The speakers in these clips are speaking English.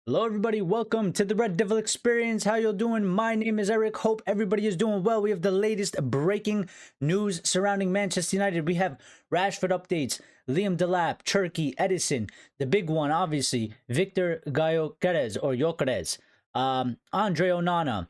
Hello everybody, welcome to the Red Devil Experience. How y'all doing? My name is Eric. Hope everybody is doing well. We have the latest breaking news surrounding Manchester United. We have Rashford updates, Liam Delap, Turkey, Edison, the big one obviously, Victor Gyökeres or Gyökeres, Andre Onana,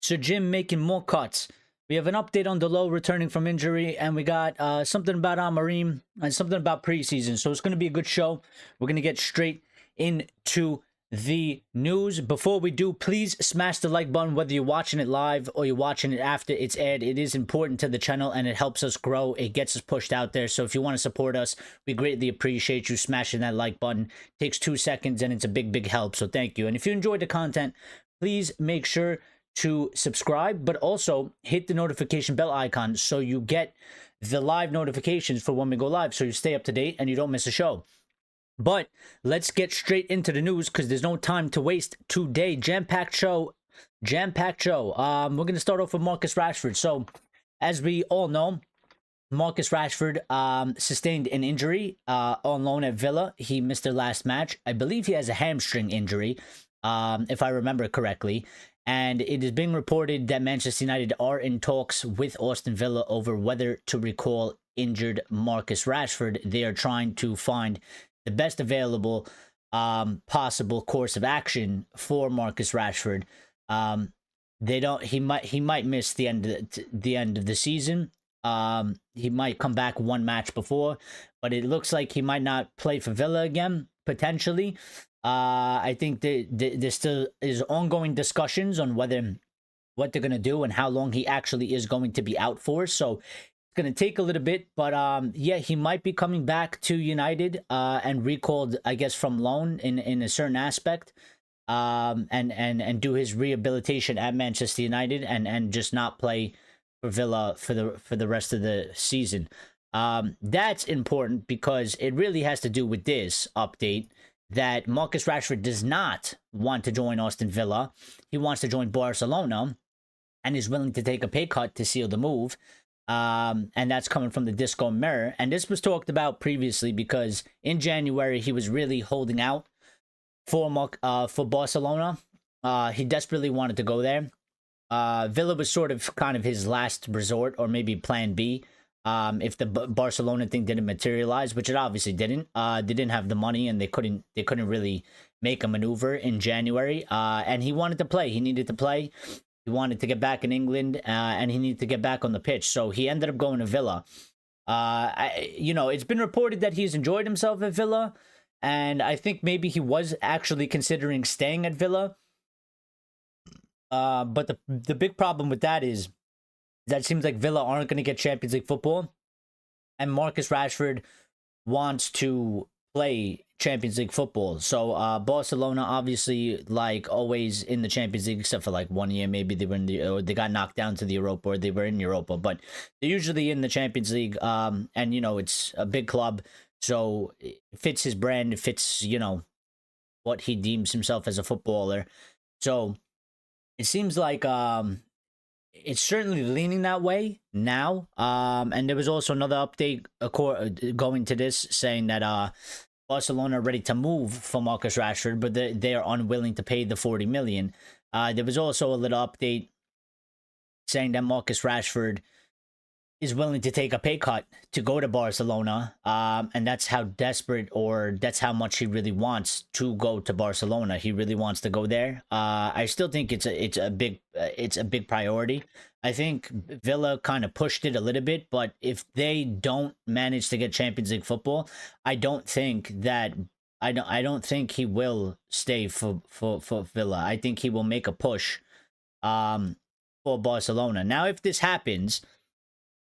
Sir Jim making more cuts. We have an update on Delap returning from injury, and we got something about Amorim and something about preseason. So it's going to be a good show. We're going to get straight into the news. Before we do, please smash the like button, whether you're watching it live or you're watching it after it's aired. It is important to the channel and it helps us grow. It gets us pushed out there. So if you want to support us, we greatly appreciate you smashing that like button. It takes 2 seconds and it's a big help. So thank you. And if you enjoyed the content, please make sure to subscribe, but also hit the notification bell icon so you get the live notifications for when we go live, so you stay up to date and you don't miss a show. But let's get straight into the news because there's no time to waste today. Jam-packed show. We're going to start off with Marcus Rashford. So, as we all know, Marcus Rashford sustained an injury on loan at Villa. He missed their last match. I believe he has a hamstring injury, if I remember correctly. And it is being reported that Manchester United are in talks with Aston Villa over whether to recall injured Marcus Rashford. They are trying to find the best available possible course of action for Marcus Rashford. He might miss the end of the season. He might come back one match before, but it looks like he might not play for Villa again, potentially. I think there still is ongoing discussions on what they're going to do and how long he actually is going to be out for. So it's going to take a little bit, but yeah, he might be coming back to United and recalled, I guess, from loan in a certain aspect, and do his rehabilitation at Manchester United and just not play for Villa for the rest of the season. That's important because it really has to do with this update that Marcus Rashford does not want to join Aston Villa. He wants to join Barcelona and is willing to take a pay cut to seal the move. And that's coming from the Disco Mirror. And this was talked about previously because in January, he was really holding out for Barcelona. He desperately wanted to go there. Villa was sort of kind of his last resort, or maybe plan B. If the Barcelona thing didn't materialize, which it obviously didn't, they didn't have the money and they couldn't really make a maneuver in January. And he wanted to play. He needed to play. He wanted to get back in England, and he needed to get back on the pitch. So he ended up going to Villa. It's been reported that he's enjoyed himself at Villa, and I think maybe he was actually considering staying at Villa. But the big problem with that is that it seems like Villa aren't going to get Champions League football, and Marcus Rashford wants to play Champions League football. So Barcelona, obviously, like always in the Champions League, except for like 1 year, maybe they were they got knocked down to the Europa, or they were in Europa, but they're usually in the Champions League. And it's a big club, so it fits his brand. It fits what he deems himself as a footballer. So it seems like it's certainly leaning that way now. And there was also another update going to this saying that Barcelona are ready to move for Marcus Rashford, but they are unwilling to pay the 40 million. There was also a little update saying that Marcus Rashford is willing to take a pay cut to go to Barcelona, and that's how desperate, or that's how much he really wants to go to Barcelona. He really wants to go there. I still think it's a big priority. I think Villa kind of pushed it a little bit, but if they don't manage to get Champions League football, I don't think he will stay for Villa. I think he will make a push for Barcelona. Now, if this happens,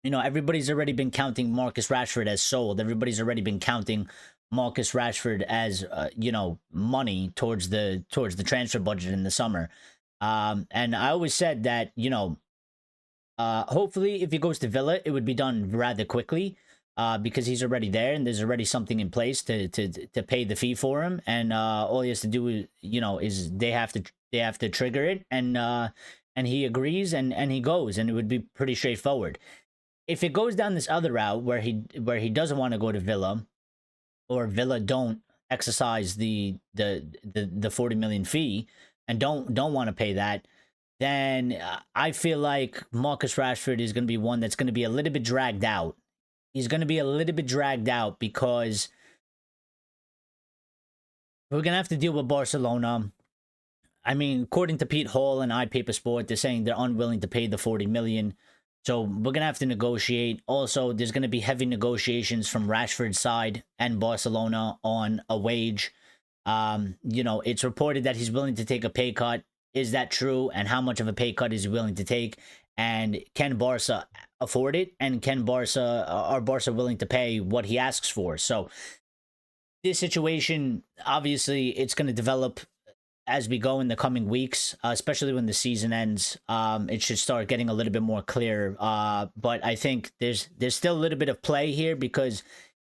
everybody's already been counting Marcus Rashford as sold. Everybody's already been counting Marcus Rashford as, money towards the transfer budget in the summer. And I always said that, hopefully if he goes to Villa, it would be done rather quickly, because he's already there and there's already something in place to pay the fee for him. And all he has to do is they have to trigger it, and he agrees and he goes, and it would be pretty straightforward. If it goes down this other route where he doesn't want to go to Villa, or Villa don't exercise the 40 million fee and don't want to pay that, then I feel like Marcus Rashford is going to be one that's going to be a little bit dragged out. He's going to be a little bit dragged out because we're going to have to deal with Barcelona. I mean, according to Pete Hall and iPaper Sport, they're saying they're unwilling to pay the 40 million. So we're going to have to negotiate. Also, there's going to be heavy negotiations from Rashford's side and Barcelona on a wage. It's reported that he's willing to take a pay cut. Is that true? And how much of a pay cut is he willing to take? And can Barca afford it? And are Barca willing to pay what he asks for? So this situation, obviously, it's going to develop as we go in the coming weeks, especially when the season ends. It should start getting a little bit more clear. But I think there's still a little bit of play here, because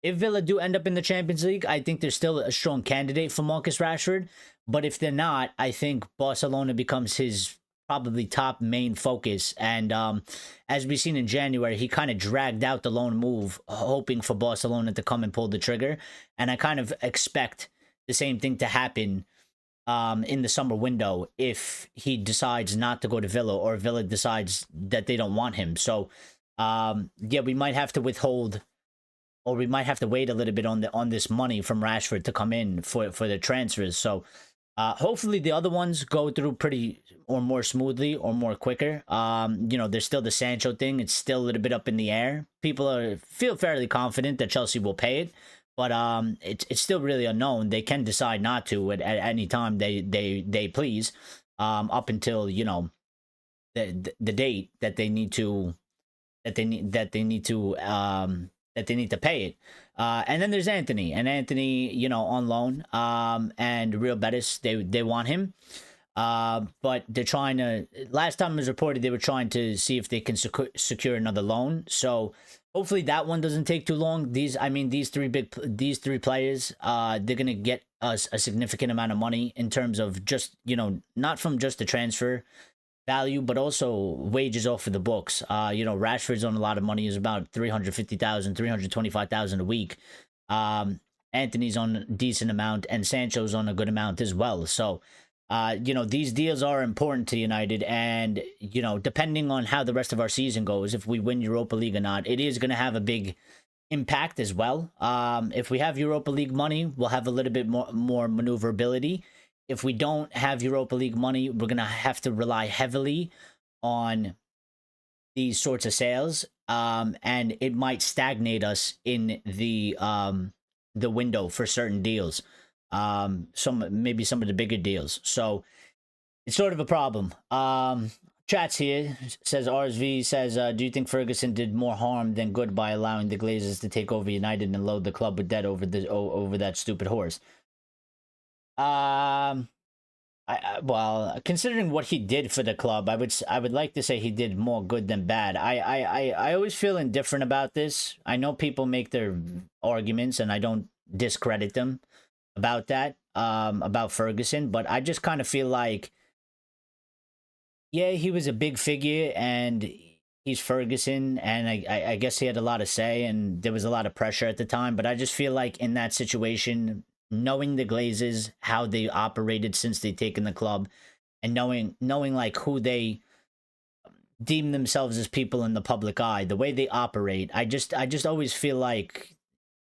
if Villa do end up in the Champions League, I think there's still a strong candidate for Marcus Rashford. But if they're not, I think Barcelona becomes his probably top main focus. And as we've seen in January, he kind of dragged out the loan move, hoping for Barcelona to come and pull the trigger. And I kind of expect the same thing to happen in the summer window if he decides not to go to Villa, or Villa decides that they don't want him. So yeah, we might have to withhold, or we might have to wait a little bit on this money from Rashford to come in for the transfers. So hopefully the other ones go through pretty or more smoothly or more quicker. There's still the Sancho thing. It's still a little bit up in the air. People feel fairly confident that Chelsea will pay it, but it's still really unknown. They can decide not to at any time they please, up until the date that they need to pay it. And then there's Anthony, on loan. And Real Betis, they want him. But they're trying to. Last time it was reported they were trying to see if they can secure another loan. So hopefully that one doesn't take too long. These three players, they're gonna get us a significant amount of money in terms of just not from just the transfer value, but also wages off of the books. Rashford's on a lot of money, is about 350,000, 325,000 a week. Anthony's on a decent amount, and Sancho's on a good amount as well. So, these deals are important to United, and, depending on how the rest of our season goes, if we win Europa League or not, it is going to have a big impact as well. If we have Europa League money, we'll have a little bit more maneuverability. If we don't have Europa League money, we're going to have to rely heavily on these sorts of sales, and it might stagnate us in the window for certain deals, maybe some of the bigger deals. So it's sort of a problem. Chats here says, RSV says, do you think Ferguson did more harm than good by allowing the Glazers to take over United and load the club with debt over that stupid horse? Well, considering what he did for the club, I would like to say he did more good than bad. I always feel indifferent about this. I know people make their arguments, and I don't discredit them about that, about Ferguson, but I just kind of feel like, yeah, he was a big figure, and he's Ferguson, and I guess he had a lot to say, and there was a lot of pressure at the time, but I just feel like in that situation, knowing the Glazers, how they operated since they've taken the club, and knowing like who they deem themselves as people in the public eye, the way they operate, I just always feel like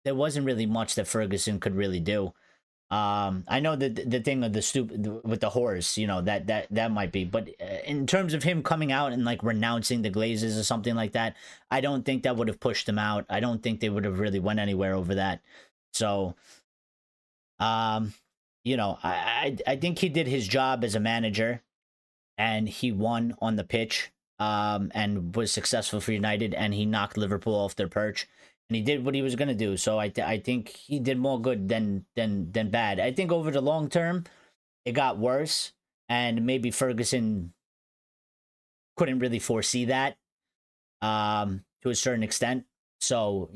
there wasn't really much that Ferguson could really do. I know that the thing of with the horse, that might be, but in terms of him coming out and like renouncing the Glazers or something like that, I don't think that would have pushed him out. I don't think they would have really went anywhere over that. So, I think he did his job as a manager, and he won on the pitch, and was successful for United, and he knocked Liverpool off their perch, and he did what he was going to do. So I think he did more good than bad. I think over the long term, it got worse, and maybe Ferguson couldn't really foresee that, to a certain extent. So,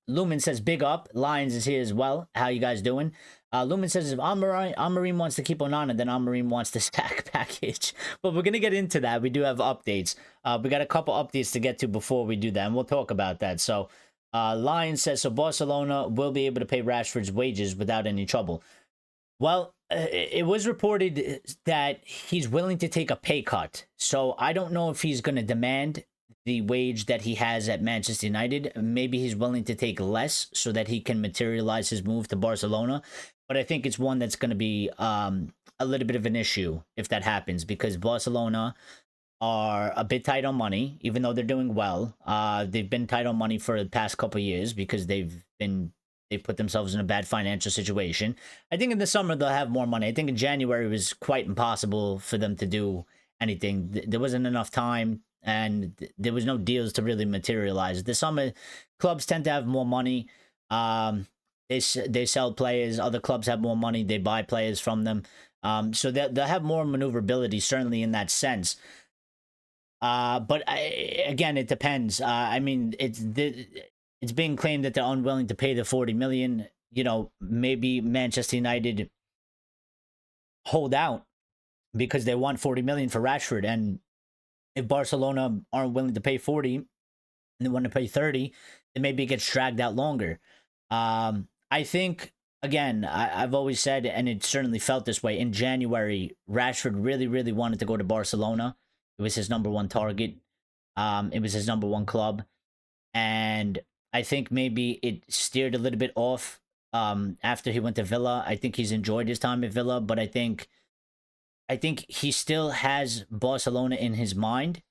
Lumen says, big up. Lions is here as well. How you guys doing? Lumen says, if Amorim wants to keep Onana, then Amorim wants the stack package. But we're going to get into that. We do have updates. We got a couple updates to get to before we do that, and we'll talk about that. So, Lion says, so Barcelona will be able to pay Rashford's wages without any trouble. Well, it was reported that he's willing to take a pay cut. So I don't know if he's going to demand the wage that he has at Manchester United. Maybe he's willing to take less so that he can materialize his move to Barcelona. But I think it's one that's going to be a little bit of an issue if that happens, because Barcelona are a bit tight on money, even though they're doing well. They've been tight on money for the past couple of years because they've put themselves in a bad financial situation. I think in the summer they'll have more money. I think in January it was quite impossible for them to do anything. There wasn't enough time, and there was no deals to really materialize. The summer, clubs tend to have more money. They sell players. Other clubs have more money. They buy players from them. So they'll have more maneuverability, certainly in that sense. But again, it depends. I mean, it's being claimed that they're unwilling to pay the 40 million. You know, maybe Manchester United hold out because they want 40 million for Rashford, and if Barcelona aren't willing to pay 40 and they want to pay 30, then maybe it gets dragged out longer. I think, again, I've always said, and it certainly felt this way, in January, Rashford really, really wanted to go to Barcelona. It was his number one target. It was his number one club. And I think maybe it steered a little bit off after he went to Villa. I think he's enjoyed his time at Villa, but I think he still has Barcelona in his mind.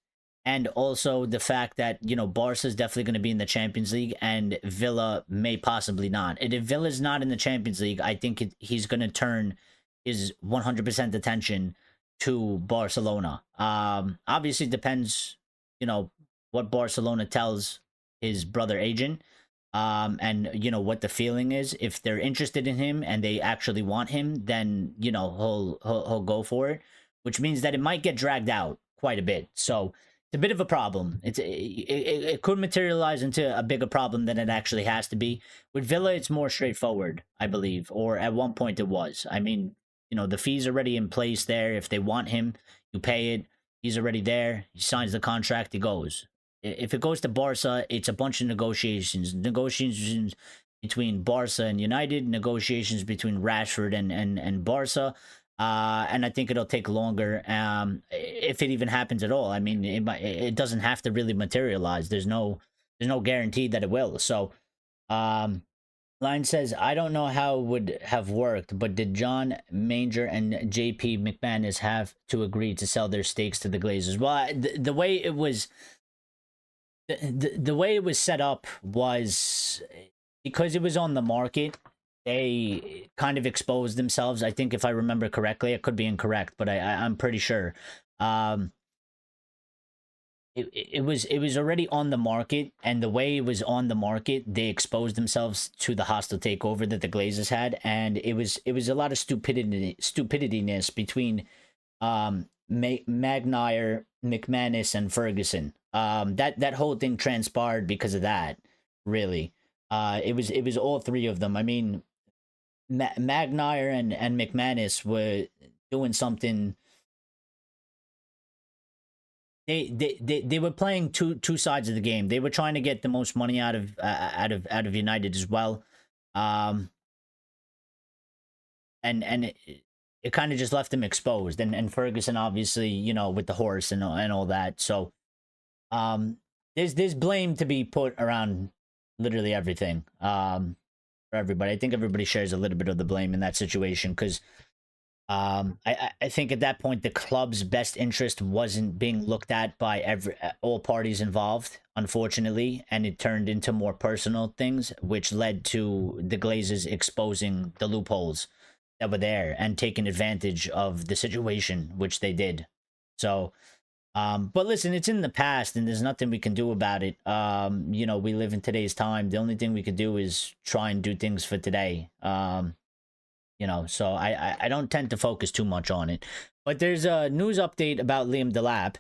And also the fact that, you know, Barca's definitely going to be in the Champions League and Villa may possibly not. And if Villa's not in the Champions League, I think he's going to turn his 100% attention to Barcelona. Obviously, it depends, you know, what Barcelona tells his brother agent, and, you know, what the feeling is. If they're interested in him and they actually want him, then, you know, he'll go for it, which means that it might get dragged out quite a bit. So it's a bit of a problem. It could materialize into a bigger problem than it actually has to be. With Villa, it's more straightforward, I believe, or at one point it was. I mean, you know, the fee's already in place there. If they want him, you pay it. He's already there. He signs the contract. He goes. If it goes to Barca, it's a bunch of negotiations. Negotiations between Barca and United. Negotiations between Rashford and Barca. And I think it'll take longer, if it even happens at all. I mean, it doesn't have to really materialize. There's no guarantee that it will. So, Line says, I don't know how it would have worked, but did John Manger and JP McManus have to agree to sell their stakes to the Glazers? Well, the way it was, the way it was set up was because it was on the market. They kind of exposed themselves. I think, if I remember correctly, it could be incorrect, but I'm pretty sure. It was already on the market, and the way it was on the market, they exposed themselves to the hostile takeover that the Glazers had, and it was a lot of stupidityness between Maguire, McManus, and Ferguson. That whole thing transpired because of that. Really, it was all three of them. I mean, Maguire and McManus were doing something. They were playing two sides of the game. They were trying to get the most money out of United as well, and it kind of just left them exposed. And Ferguson, obviously, you know, with the horse and all that. So there's blame to be put around literally everything, for everybody. I think everybody shares a little bit of the blame in that situation, because I think at that point the club's best interest wasn't being looked at by all parties involved, unfortunately, and it turned into more personal things, which led to the Glazers exposing the loopholes that were there and taking advantage of the situation, which they did. So, but listen, it's in the past and there's nothing we can do about it. You know, we live in today's time. The only thing we could do is try and do things for today. You know, so I don't tend to focus too much on it. But there's a news update about Liam Delap.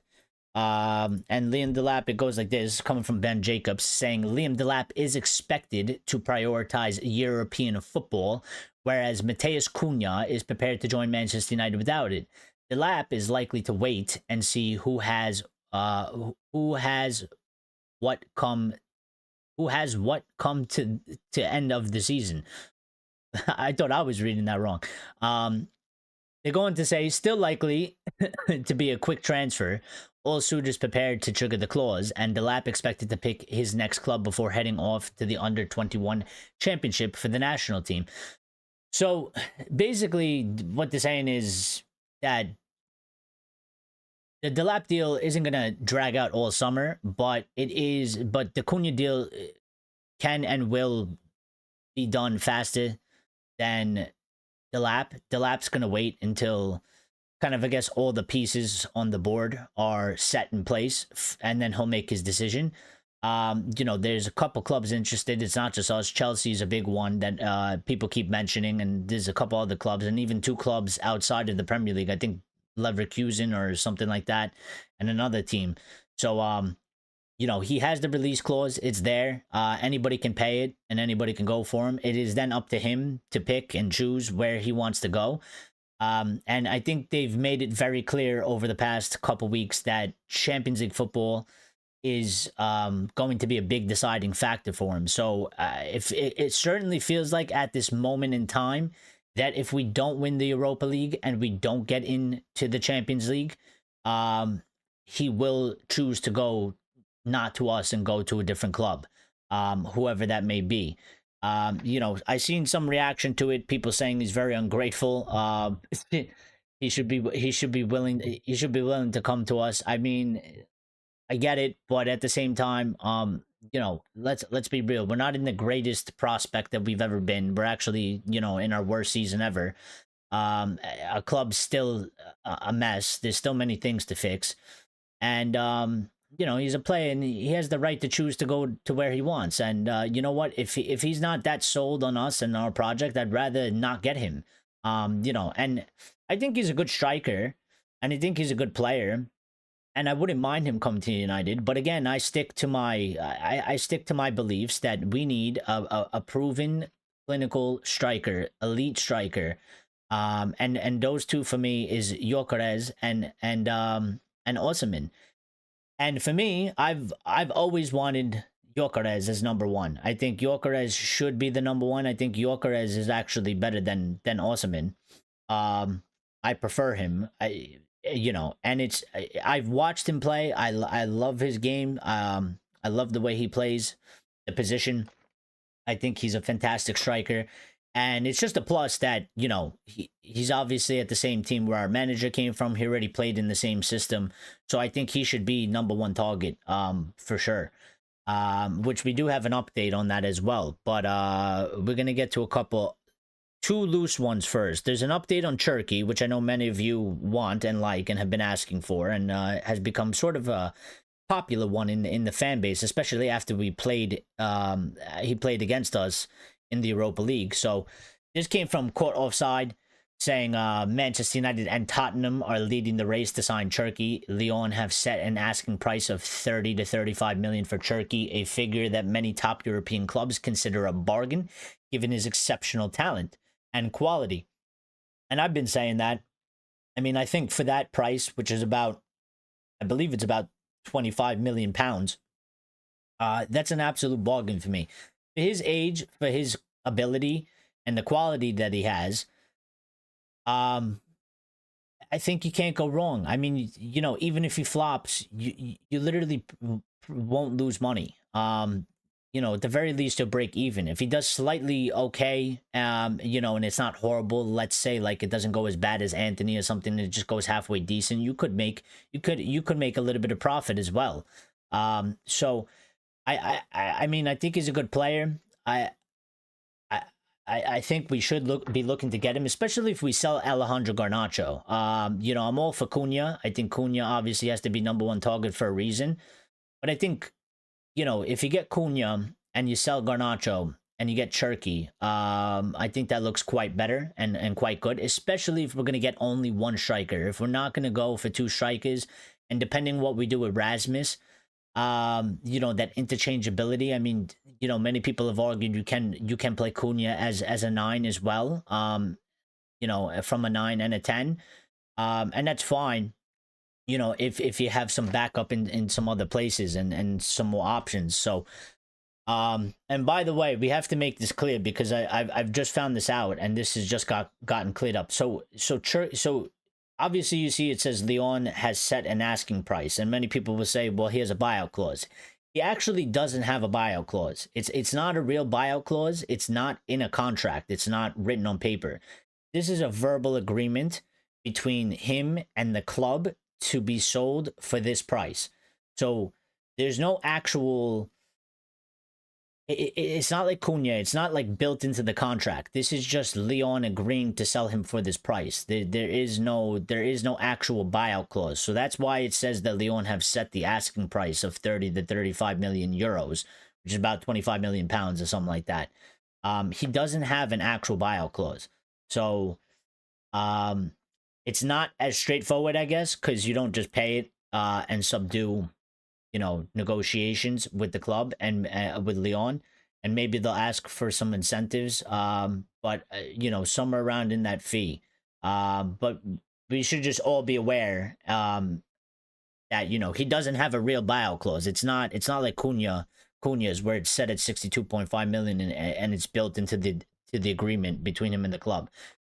And Liam Delap, it goes like this, coming from Ben Jacobs, saying Liam Delap is expected to prioritize European football, whereas Mateus Cunha is prepared to join Manchester United without it. Delap is likely to wait and see who has what come who has what come to end of the season. I thought I was reading that wrong. They're going to say still likely to be a quick transfer. All suitors prepared to trigger the clause, and Delap expected to pick his next club before heading off to the under-21 championship for the national team. So basically, what they're saying is that the Delap deal isn't going to drag out all summer, but the Cunha deal can and will be done faster than Delap. Delap's going to wait until kind of, I guess, all the pieces on the board are set in place, and then he'll make his decision. There's a couple clubs interested. It's not just us. Chelsea's a big one that people keep mentioning, and there's a couple other clubs, and even two clubs outside of the Premier League. I think Leverkusen or something like that, and another team. So, he has the release clause. It's there. Anybody can pay it, and anybody can go for him. It is then up to him to pick and choose where he wants to go. And I think they've made it very clear over the past couple weeks that Champions League football is going to be a big deciding factor for him. So if it certainly feels like at this moment in time that if we don't win the Europa League and we don't get into the Champions League, he will choose to go not to us and go to a different club, whoever that may be. I seen some reaction to it. People saying he's very ungrateful. He should be willing to come to us. I mean, I get it, but at the same time, let's be real. We're not in the greatest prospect that we've ever been. We're actually, in our worst season ever. Our club's still a mess. There's still many things to fix, and he's a player and he has the right to choose to go to where he wants. And you know what? If he's not that sold on us and our project, I'd rather not get him. And I think he's a good striker, and I think he's a good player, and I wouldn't mind him coming to United. But again, I stick to my beliefs that we need a proven clinical striker, elite striker. And those two for me is Gyökeres and Osimhen. And for me, I've always wanted Gyökeres as number one. I think Gyökeres should be the number one. I think Gyökeres is actually better than Osimhen. I prefer him. I've watched him play. I love his game. I love the way he plays the position. I think he's a fantastic striker. And it's just a plus that, he's obviously at the same team where our manager came from. He already played in the same system. So I think he should be number one target, for sure. Which we do have an update on that as well. But we're going to get to two loose ones first. There's an update on Turkey, which I know many of you want and like and have been asking for, and has become sort of a popular one in the fan base, especially after he played against us in the Europa League. So this came from Court Offside saying Manchester United and Tottenham are leading the race to sign Turkey. Lyon have set an asking price of 30 to 35 million for Turkey, a figure that many top European clubs consider a bargain given his exceptional talent and quality. And I've been saying that. I mean, I think for that price, which is I believe it's about 25 million pounds, that's an absolute bargain for me. For his age, for his ability, and the quality that he has, I think you can't go wrong. I mean, even if he flops, you literally won't lose money. At the very least, he'll break even. If he does slightly okay, and it's not horrible, let's say like it doesn't go as bad as Anthony or something, it just goes halfway decent, you could make a little bit of profit as well. So I mean, I think he's a good player. I think we should be looking to get him, especially if we sell Alejandro Garnacho. I'm all for Cunha. I think Cunha obviously has to be number one target for a reason. But I think, if you get Cunha and you sell Garnacho and you get Cherki, I think that looks quite better and quite good, especially if we're going to get only one striker. If we're not going to go for two strikers, and depending what we do with Rasmus, that interchangeability. I mean, many people have argued you can play Cunha as a 9 as well. From a 9 and a 10. And that's fine. If you have some backup in some other places and some more options. So And by the way, we have to make this clear because I've just found this out, and this has just gotten cleared up. So obviously you see it says Leon has set an asking price, and many people will say, well, here's a buyout clause. He actually doesn't have a buyout clause. It's not a real buyout clause. It's not in a contract. It's not written on paper. This is a verbal agreement between him and the club to be sold for this price. So there's no actual. It's not like Cunha. It's not like built into the contract. This is just Leon agreeing to sell him for this price. There is no actual buyout clause. So that's why it says that Leon have set the asking price of 30 to 35 million euros, which is about 25 million pounds or something like that. He doesn't have an actual buyout clause. So it's not as straightforward, I guess, because you don't just pay it and subdue, negotiations with the club and with Leon, and maybe they'll ask for some incentives, but somewhere around in that fee. But we should just all be aware that he doesn't have a real buyout clause. It's not like Cunha's where it's set at 62.5 million and it's built into the agreement between him and the club.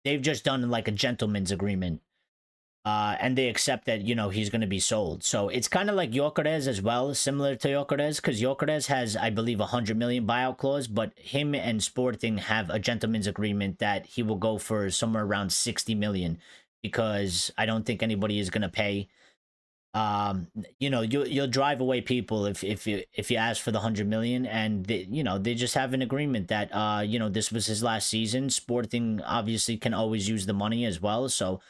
They've just done like a gentleman's agreement. And they accept that, he's going to be sold. So it's kind of like Gyökeres as well, similar to Gyökeres, because Gyökeres has, I believe, 100 million buyout clause, but him and Sporting have a gentleman's agreement that he will go for somewhere around 60 million, because I don't think anybody is going to pay. You'll drive away people if you ask for the 100 million, and they just have an agreement that this was his last season. Sporting obviously can always use the money as well, so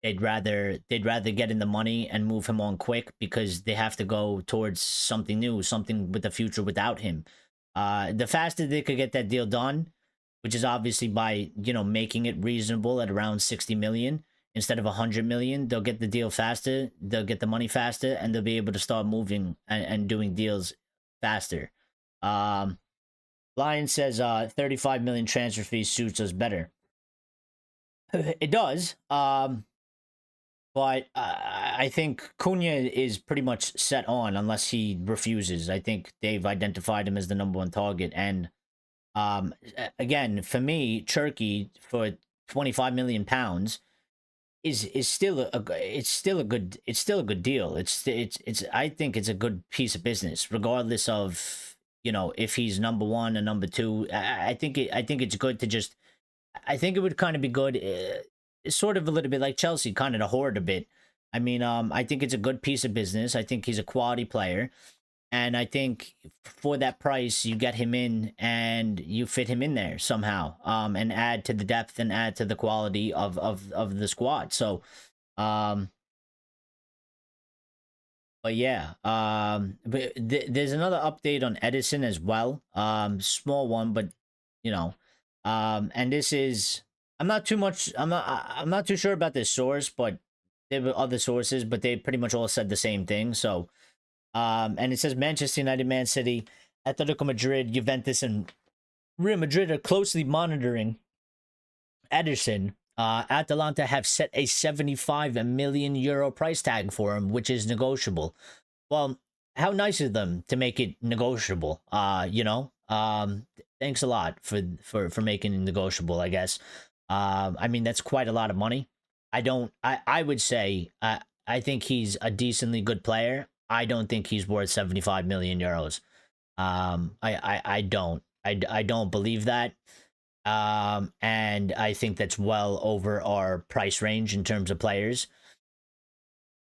they'd rather get in the money and move him on quick, because they have to go towards something new, something with the future without him. The faster they could get that deal done, which is obviously by making it reasonable at around 60 million instead of 100 million, they'll get the deal faster, they'll get the money faster, and they'll be able to start moving and doing deals faster. Lion says 35 million transfer fee suits us better. It does, but I think Cunha is pretty much set on unless he refuses. I think they've identified him as the #1 target, and again, for me, Turkey for 25 million pounds is still a good deal. It's I think it's a good piece of business, regardless of if he's #1 or #2. I think it's good to just. I think it would kind of be good, sort of a little bit like Chelsea, kind of to hoard a bit. I mean, I think it's a good piece of business. I think he's a quality player. And I think for that price, you get him in and you fit him in there somehow, and add to the depth and add to the quality of the squad. So, but yeah, but there's another update on Edison as well. Small one, but and this is I'm not too sure about this source, but there were other sources, but they pretty much all said the same thing. So, and it says Manchester United, Man City, Atletico Madrid, Juventus, and Real Madrid are closely monitoring Ederson. Atalanta have set a 75 million euro price tag for him, which is negotiable. Well, how nice of them to make it negotiable. Thanks a lot for making it negotiable, I guess. I mean, that's quite a lot of money. I would say, I think he's a decently good player. I don't think he's worth 75 million euros. I don't believe that. And I think that's well over our price range in terms of players.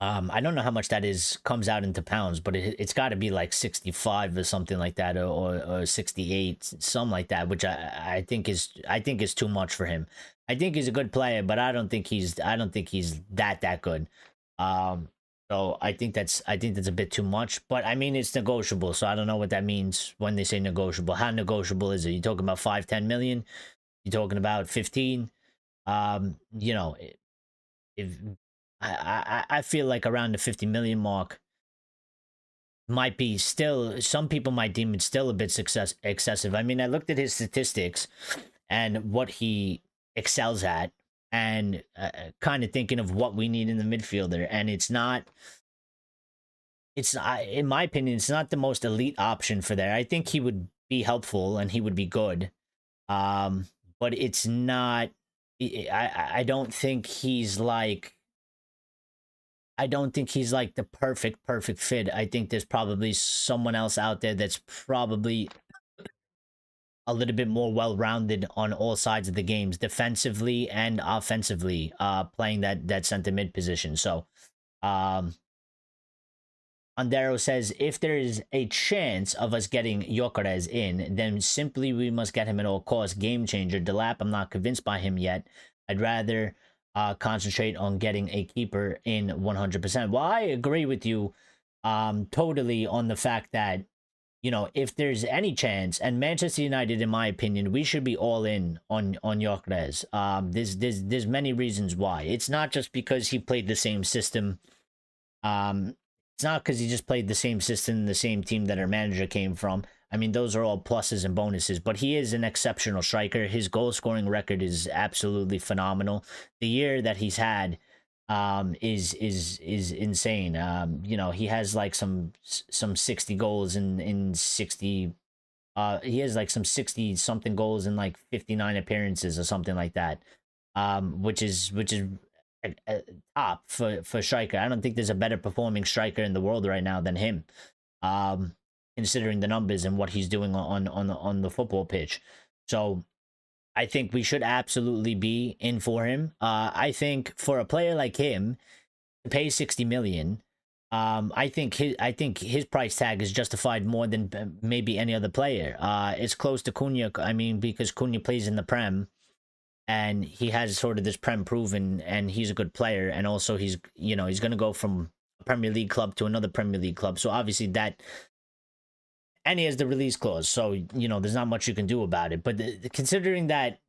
I don't know how much that comes out into pounds, but it's got to be like 65 or something like that, or 68, something like that, which I think is too much for him. I think he's a good player, but I don't think he's that good. So I think that's a bit too much, but I mean, it's negotiable. So I don't know what that means when they say negotiable. How negotiable is it? You talking about 5-10 million? You talking about 15? If I feel like around the 50 million mark might be still, some people might deem it still a bit excessive. I mean, I looked at his statistics and what he excels at, and kind of thinking of what we need in the midfielder, and it's not it's in my opinion, it's not the most elite option for there. I think he would be helpful and he would be good. But it's not. I don't think he's like. I don't think he's like the perfect fit. I think there's probably someone else out there that's probably a little bit more well-rounded on all sides of the games, defensively and offensively, playing that center mid position. So, Andero says, if there is a chance of us getting Gyökeres in, then simply we must get him at all costs. Game changer. Delap, I'm not convinced by him yet. I'd rather concentrate on getting a keeper in 100%. Well, I agree with you totally on the fact that, you know, if there's any chance, and Manchester United, in my opinion, we should be all in on Gyökeres. There's many reasons why. It's not just because he played the same system. It's not because he just played the same system, the same team that our manager came from. I mean, those are all pluses and bonuses, but he is an exceptional striker. His goal scoring record is absolutely phenomenal. The year that he's had is insane. You know, he has like some 60 goals in 60. He has like some 60 something goals in like 59 appearances or something like that. Which is top for striker. I don't think there's a better performing striker in the world right now than him, considering the numbers and what he's doing on the football pitch. So I think we should absolutely be in for him. I think for a player like him to pay 60 million, I think his price tag is justified more than maybe any other player. It's close to Cunha. I mean, because Cunha plays in the Prem. And he has sort of this Prem proven, and he's a good player. And also he's, you know, he's going to go from a Premier League club to another Premier League club. So obviously that, and he has the release clause. So, you know, there's not much you can do about it. But considering that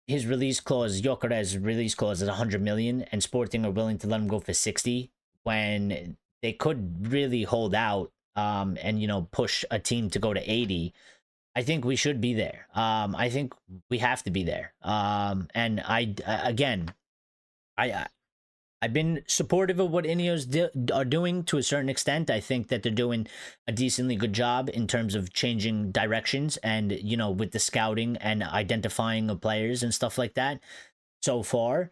his release clause, Gyökeres' release clause is 100 million and Sporting are willing to let him go for 60 when they could really hold out and, you know, push a team to go to 80. I think we should be there. I think we have to be there. And I've been supportive of what Ineos are doing to a certain extent. I think that they're doing a decently good job in terms of changing directions and, you know, with the scouting and identifying of players and stuff like that so far.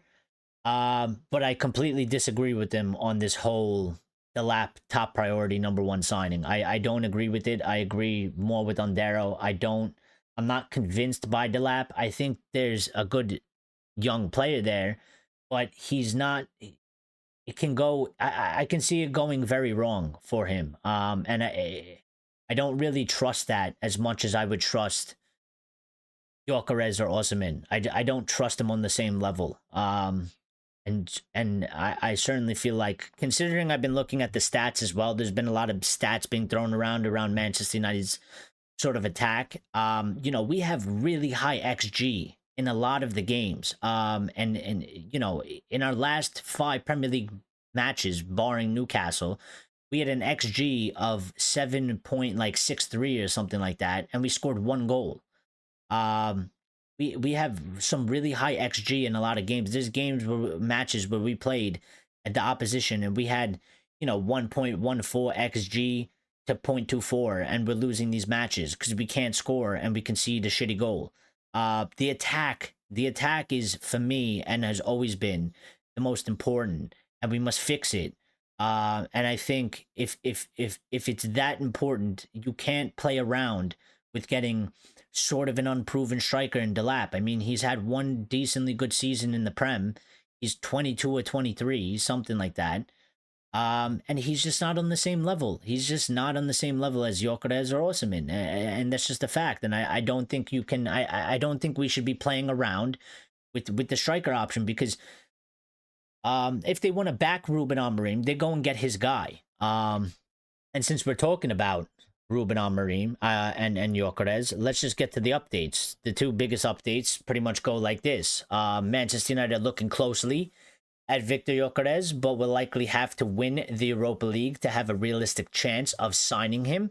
But I completely disagree with them on this whole Delap top priority #1 signing. I don't agree with it. I agree more with Ondero. I'm not convinced by Delap. I think there's a good young player there, but he's not. It can go. I can see it going very wrong for him. And I don't really trust that as much as I would trust Gyökeres or Osimhen. I don't trust him on the same level. And I certainly feel like, considering I've been looking at the stats as well, there's been a lot of stats being thrown around Manchester United's sort of attack. You know, we have really high XG in a lot of the games. And you know, in our last 5 Premier League matches, barring Newcastle, we had an XG of 7.63 or something like that, and we scored 1 goal. We have some really high XG in a lot of games. There's matches where we played at the opposition and we had, you know, 1.14 XG to 0.24, and we're losing these matches because we can't score and we concede a shitty goal. The attack is, for me, and has always been, the most important, and we must fix it. And I think if it's that important, you can't play around with getting sort of an unproven striker in Delap. I mean, he's had 1 decently good season in the Prem. He's 22 or 23, something like that. And he's just not on the same level. He's just not on the same level as Gyökeres or Osimhen. And that's just a fact. And I don't think you can, I don't think we should be playing around with the striker option, because if they want to back Ruben Amorim, they go and get his guy. And since we're talking about Ruben Amorim and Gyökeres, let's just get to the updates. The 2 biggest updates pretty much go like this. Manchester United looking closely at Victor Gyökeres, but will likely have to win the Europa League to have a realistic chance of signing him.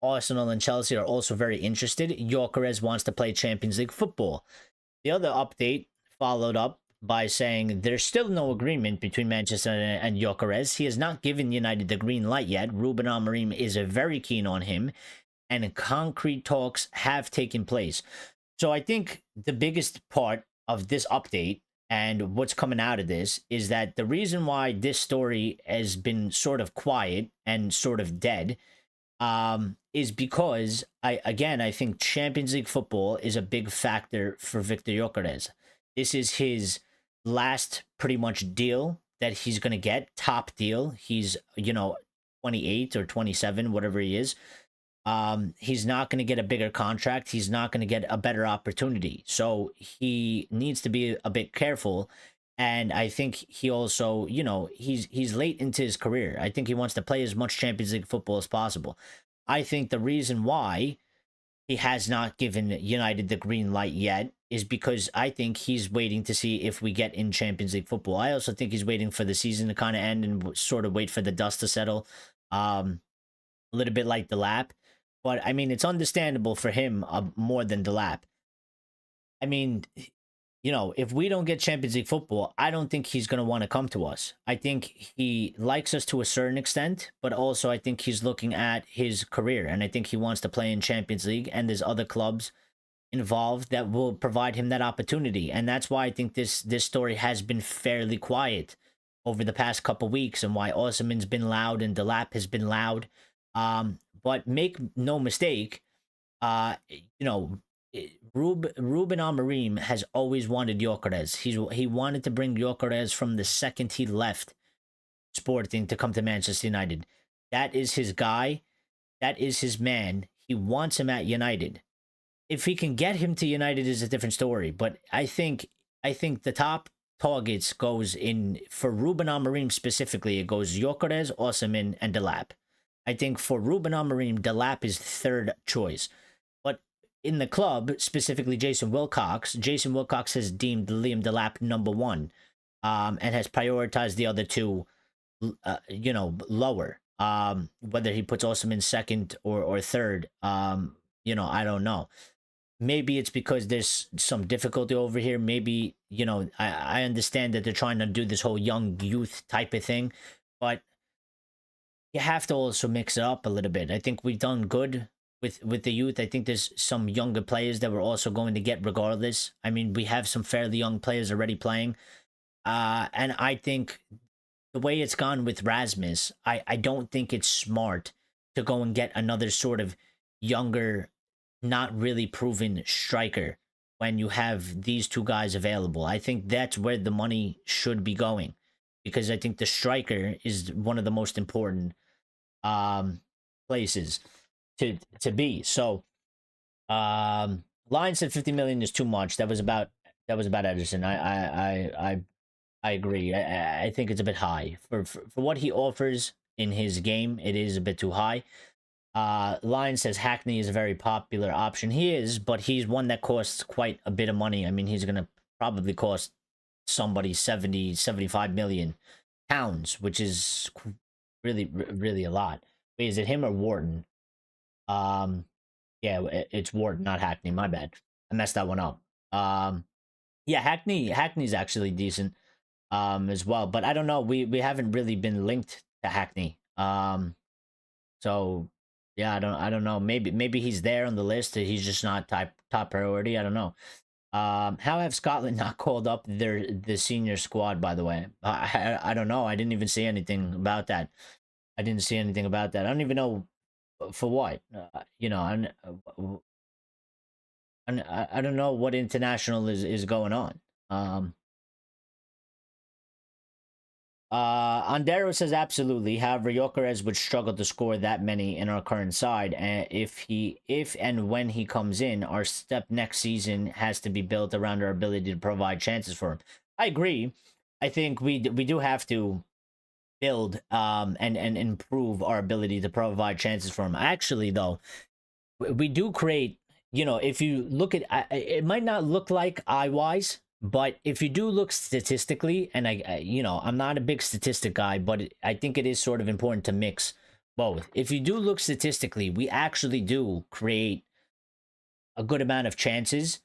Arsenal and Chelsea are also very interested. Gyökeres wants to play Champions League football. The other update followed up by saying there's still no agreement between Manchester and Gyökeres. He has not given United the green light yet. Ruben Amorim is very keen on him, and concrete talks have taken place. So I think the biggest part of this update and what's coming out of this is that the reason why this story has been sort of quiet and sort of dead is because I think Champions League football is a big factor for Victor Gyökeres. This is his last pretty much deal that he's going to get, top deal. He's, 28 or 27, whatever he is. He's not going to get a bigger contract. He's not going to get a better opportunity. So he needs to be a bit careful. And I think he also, he's late into his career. I think he wants to play as much Champions League football as possible. I think the reason why he has not given United the green light yet is because I think he's waiting to see if we get in Champions League football. I also think he's waiting for the season to kind of end and sort of wait for the dust to settle. A little bit like Delap. But, I mean, it's understandable for him more than Delap. I mean, if we don't get Champions League football, I don't think he's going to want to come to us. I think he likes us to a certain extent, but also I think he's looking at his career, and I think he wants to play in Champions League, and there's other clubs involved that will provide him that opportunity. And that's why I think this story has been fairly quiet over the past couple weeks, and why Osimhen's been loud and Delap has been loud. But make no mistake, Ruben Amorim has always wanted Gyökeres. He wanted to bring Gyökeres from the second he left Sporting to come to Manchester United. That is his guy. That is his man. He wants him at United. If he can get him to United is a different story. But I think the top targets goes in for Ruben Amorim specifically. It goes Gyökeres, Osimhen, and Delap. I think for Ruben Amorim, Delap is third choice. But in the club, specifically Jason Wilcox has deemed Liam Delap number one, and has prioritized the other two, lower. Whether he puts Osimhen second or third, I don't know. Maybe it's because there's some difficulty over here. Maybe, I understand that they're trying to do this whole young youth type of thing, but you have to also mix it up a little bit. I think we've done good with the youth. I think there's some younger players that we're also going to get regardless. I mean, we have some fairly young players already playing. And I think the way it's gone with Rasmus, I don't think it's smart to go and get another sort of younger, not really proven striker when you have these two guys available. I think that's where the money should be going, because I think the striker is one of the most important places to be. So Lion said 50 million is too much. That was about Ederson. I agree. I think it's a bit high for what he offers in his game. It is a bit too high. Lion says Hackney is a very popular option. He is, but he's one that costs quite a bit of money. I mean, he's going to probably cost somebody 75 million pounds, which is really a lot. Wait, is it him or Wharton? Yeah, it's Wharton, not Hackney. My bad. I messed that one up. Yeah, Hackney's actually decent as well, but I don't know. We haven't really been linked to Hackney. So yeah, I don't know. Maybe he's there on the list. He's just not top priority. I don't know. How have Scotland not called up the senior squad, by the way? I don't know. I didn't even see anything about that. I don't even know for what. I don't know what international is going on. Andero says absolutely. However, Gyökeres would struggle to score that many in our current side, and if and when he comes in, our step next season has to be built around our ability to provide chances for him. I agree. I think we do have to build and improve our ability to provide chances for him. Actually, though, we do create. If you look at it, might not look like eye-wise. But if you do look statistically, and I'm not a big statistic guy, but I think it is sort of important to mix both. If you do look statistically, we actually do create a good amount of chances.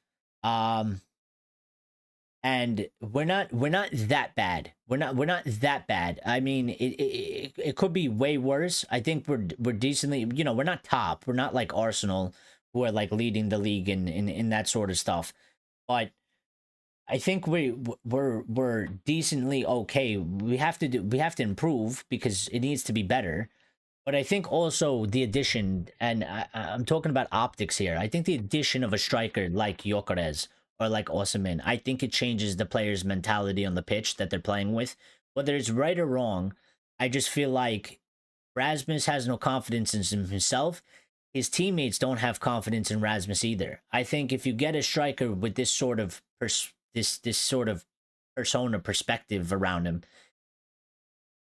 and we're not that bad. We're not that bad. I mean, it could be way worse. I think we're decently, we're not top. We're not like Arsenal, who are like leading the league in that sort of stuff. But I think we're decently okay. We have to improve because it needs to be better. But I think also the addition, and I'm talking about optics here. I think the addition of a striker like Gyökeres or like Osimhen, I think it changes the player's mentality on the pitch that they're playing with. Whether it's right or wrong, I just feel like Rasmus has no confidence in himself. His teammates don't have confidence in Rasmus either. I think if you get a striker with this sort of this sort of persona perspective around him,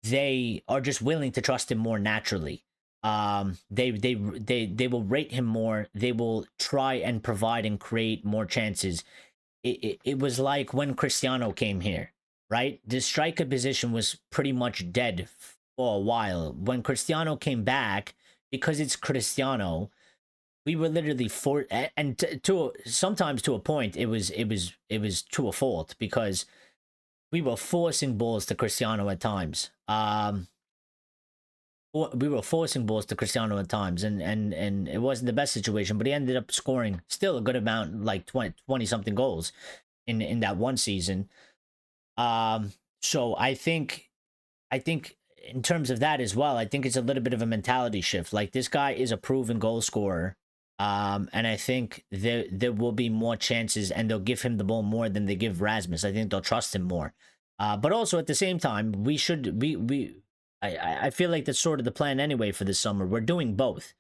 they are just willing to trust him more naturally. They will rate him more. They will try and provide and create more chances. It was like when Cristiano came here, right? The striker position was pretty much dead for a while. When Cristiano came back, because it's Cristiano, we were literally and to sometimes to a point, it was to a fault because we were forcing balls to Cristiano at times. We were forcing balls to Cristiano at times, and it wasn't the best situation, but he ended up scoring still a good amount, like 20 something goals in that one season. So I think in terms of that as well, I think it's a little bit of a mentality shift. Like, this guy is a proven goal scorer. And I think there will be more chances, and they'll give him the ball more than they give Rasmus. I think they'll trust him more. But also at the same time, I feel like that's sort of the plan anyway for this summer. We're doing both,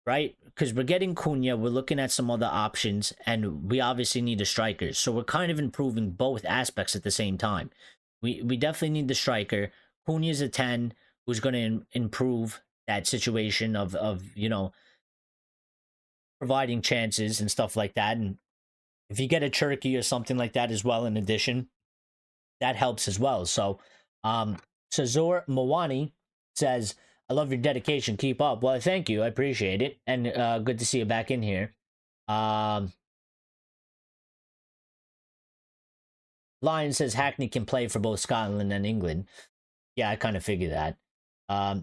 right? Because we're getting Cunha, we're looking at some other options, and we obviously need a striker. So we're kind of improving both aspects at the same time. We definitely need the striker. Cunha's a 10 who's going to improve that situation of providing chances and stuff like that. And if you get a Turkey or something like that as well, in addition, that helps as well. So, Sazor Mawani says, I love your dedication. Keep up. Well, thank you. I appreciate it. And good to see you back in here. Lion says Hackney can play for both Scotland and England. Yeah, I kind of figured that.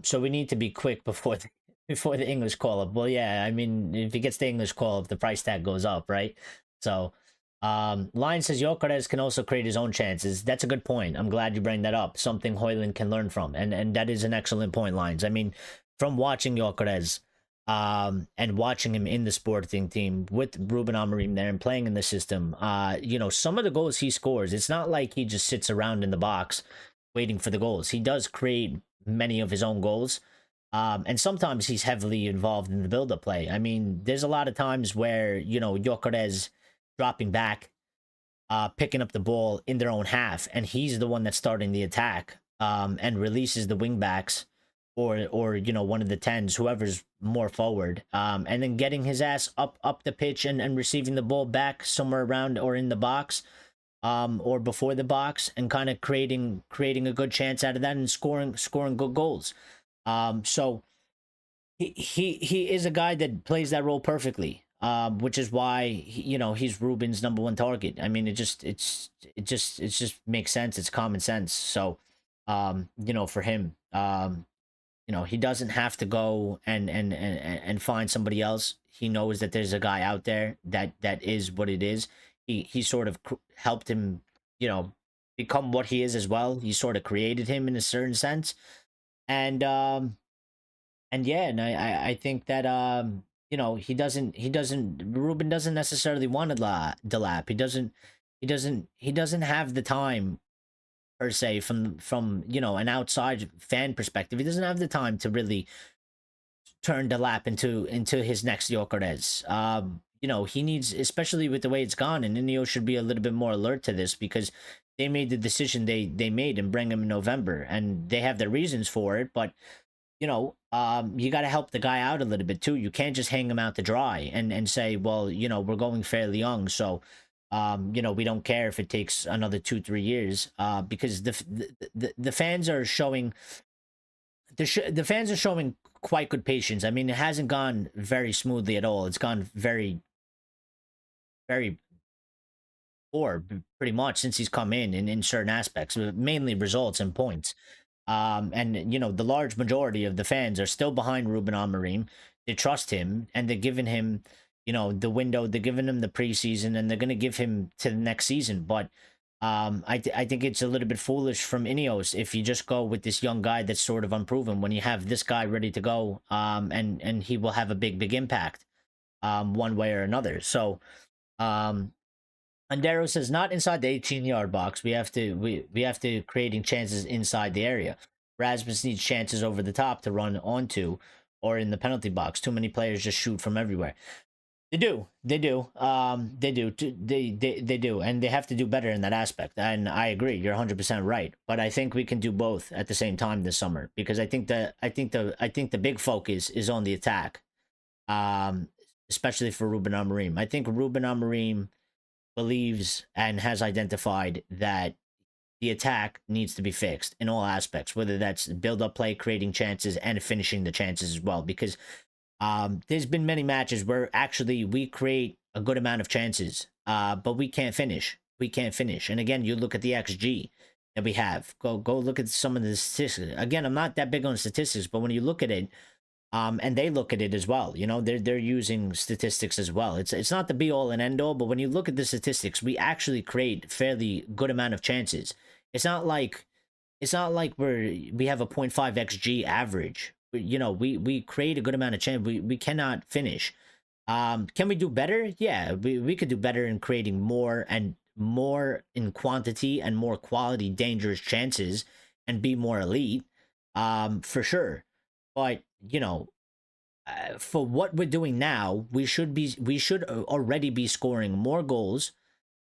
So we need to be quick before the English call up. Well, yeah, I mean, if he gets the English call up, the price tag goes up, right? So, Lion says Gyökeres can also create his own chances. That's a good point. I'm glad you bring that up. Something Højlund can learn from, and that is an excellent point, Lions. I mean, from watching Gyökeres, and watching him in the Sporting team with Ruben Amorim there and playing in the system, some of the goals he scores, it's not like he just sits around in the box waiting for the goals. He does create many of his own goals. And sometimes he's heavily involved in the build-up play. I mean, there's a lot of times where, Gyökeres dropping back, picking up the ball in their own half, and he's the one that's starting the attack, and releases the wingbacks or one of the 10s, whoever's more forward, and then getting his ass up the pitch and receiving the ball back somewhere around or in the box, or before the box, and kind of creating a good chance out of that and scoring good goals. So he is a guy that plays that role perfectly, which is why he's Ruben's number one target. I mean, it just makes sense. It's common sense. So, for him, he doesn't have to go and find somebody else. He knows that there's a guy out there that is what it is. He sort of helped him, become what he is as well. He sort of created him in a certain sense. And yeah, and I think that Ruben doesn't necessarily want to Delap. He doesn't have the time, per se, from an outside fan perspective. He doesn't have the time to really turn Delap into his next Gyökeres. He needs, especially with the way it's gone, and Ineos should be a little bit more alert to this, because they made the decision they made and bring him in November, and they have their reasons for it. But you got to help the guy out a little bit too. You can't just hang him out to dry and say, well, we're going fairly young, so we don't care if it takes another 2-3 years, because the fans are showing the fans are showing quite good patience. I mean, it hasn't gone very smoothly at all. It's gone very, very poor pretty much since he's come in certain aspects, mainly results and points. And you know, the large majority of the fans are still behind Ruben Amorim. They trust him, and they're giving him, you know, the window. They're giving him the preseason, and they're going to give him to the next season. But I think it's a little bit foolish from Ineos if you just go with this young guy that's sort of unproven when you have this guy ready to go, and he will have a big impact, one way or another. So, Andero says not inside the 18-yard box. We have to creating chances inside the area. Rasmus needs chances over the top to run onto or in the penalty box. Too many players just shoot from everywhere. They do. They do. They do. They do. And they have to do better in that aspect. And I agree. You're 100% right. But I think we can do both at the same time this summer, because I think the big focus is on the attack. Especially for Ruben Amorim. I think Ruben Amorim believes and has identified that the attack needs to be fixed in all aspects, whether that's build up play, creating chances, and finishing the chances as well. Because there's been many matches where actually we create a good amount of chances, but we can't finish. We can't finish. And again, you look at the XG that we have. Go look at some of the statistics. Again, I'm not that big on statistics, but when you look at it, and they look at it as well. You know, they're using statistics as well. It's not the be all and end all, but when you look at the statistics, we actually create fairly good amount of chances. It's not like we have a 0.5 xg average. You know, we create a good amount of chance. We cannot finish. Can we do better? Yeah, we could do better in creating more and more in quantity and more quality dangerous chances and be more elite. For sure. But you know, for what we're doing now, we should already be scoring more goals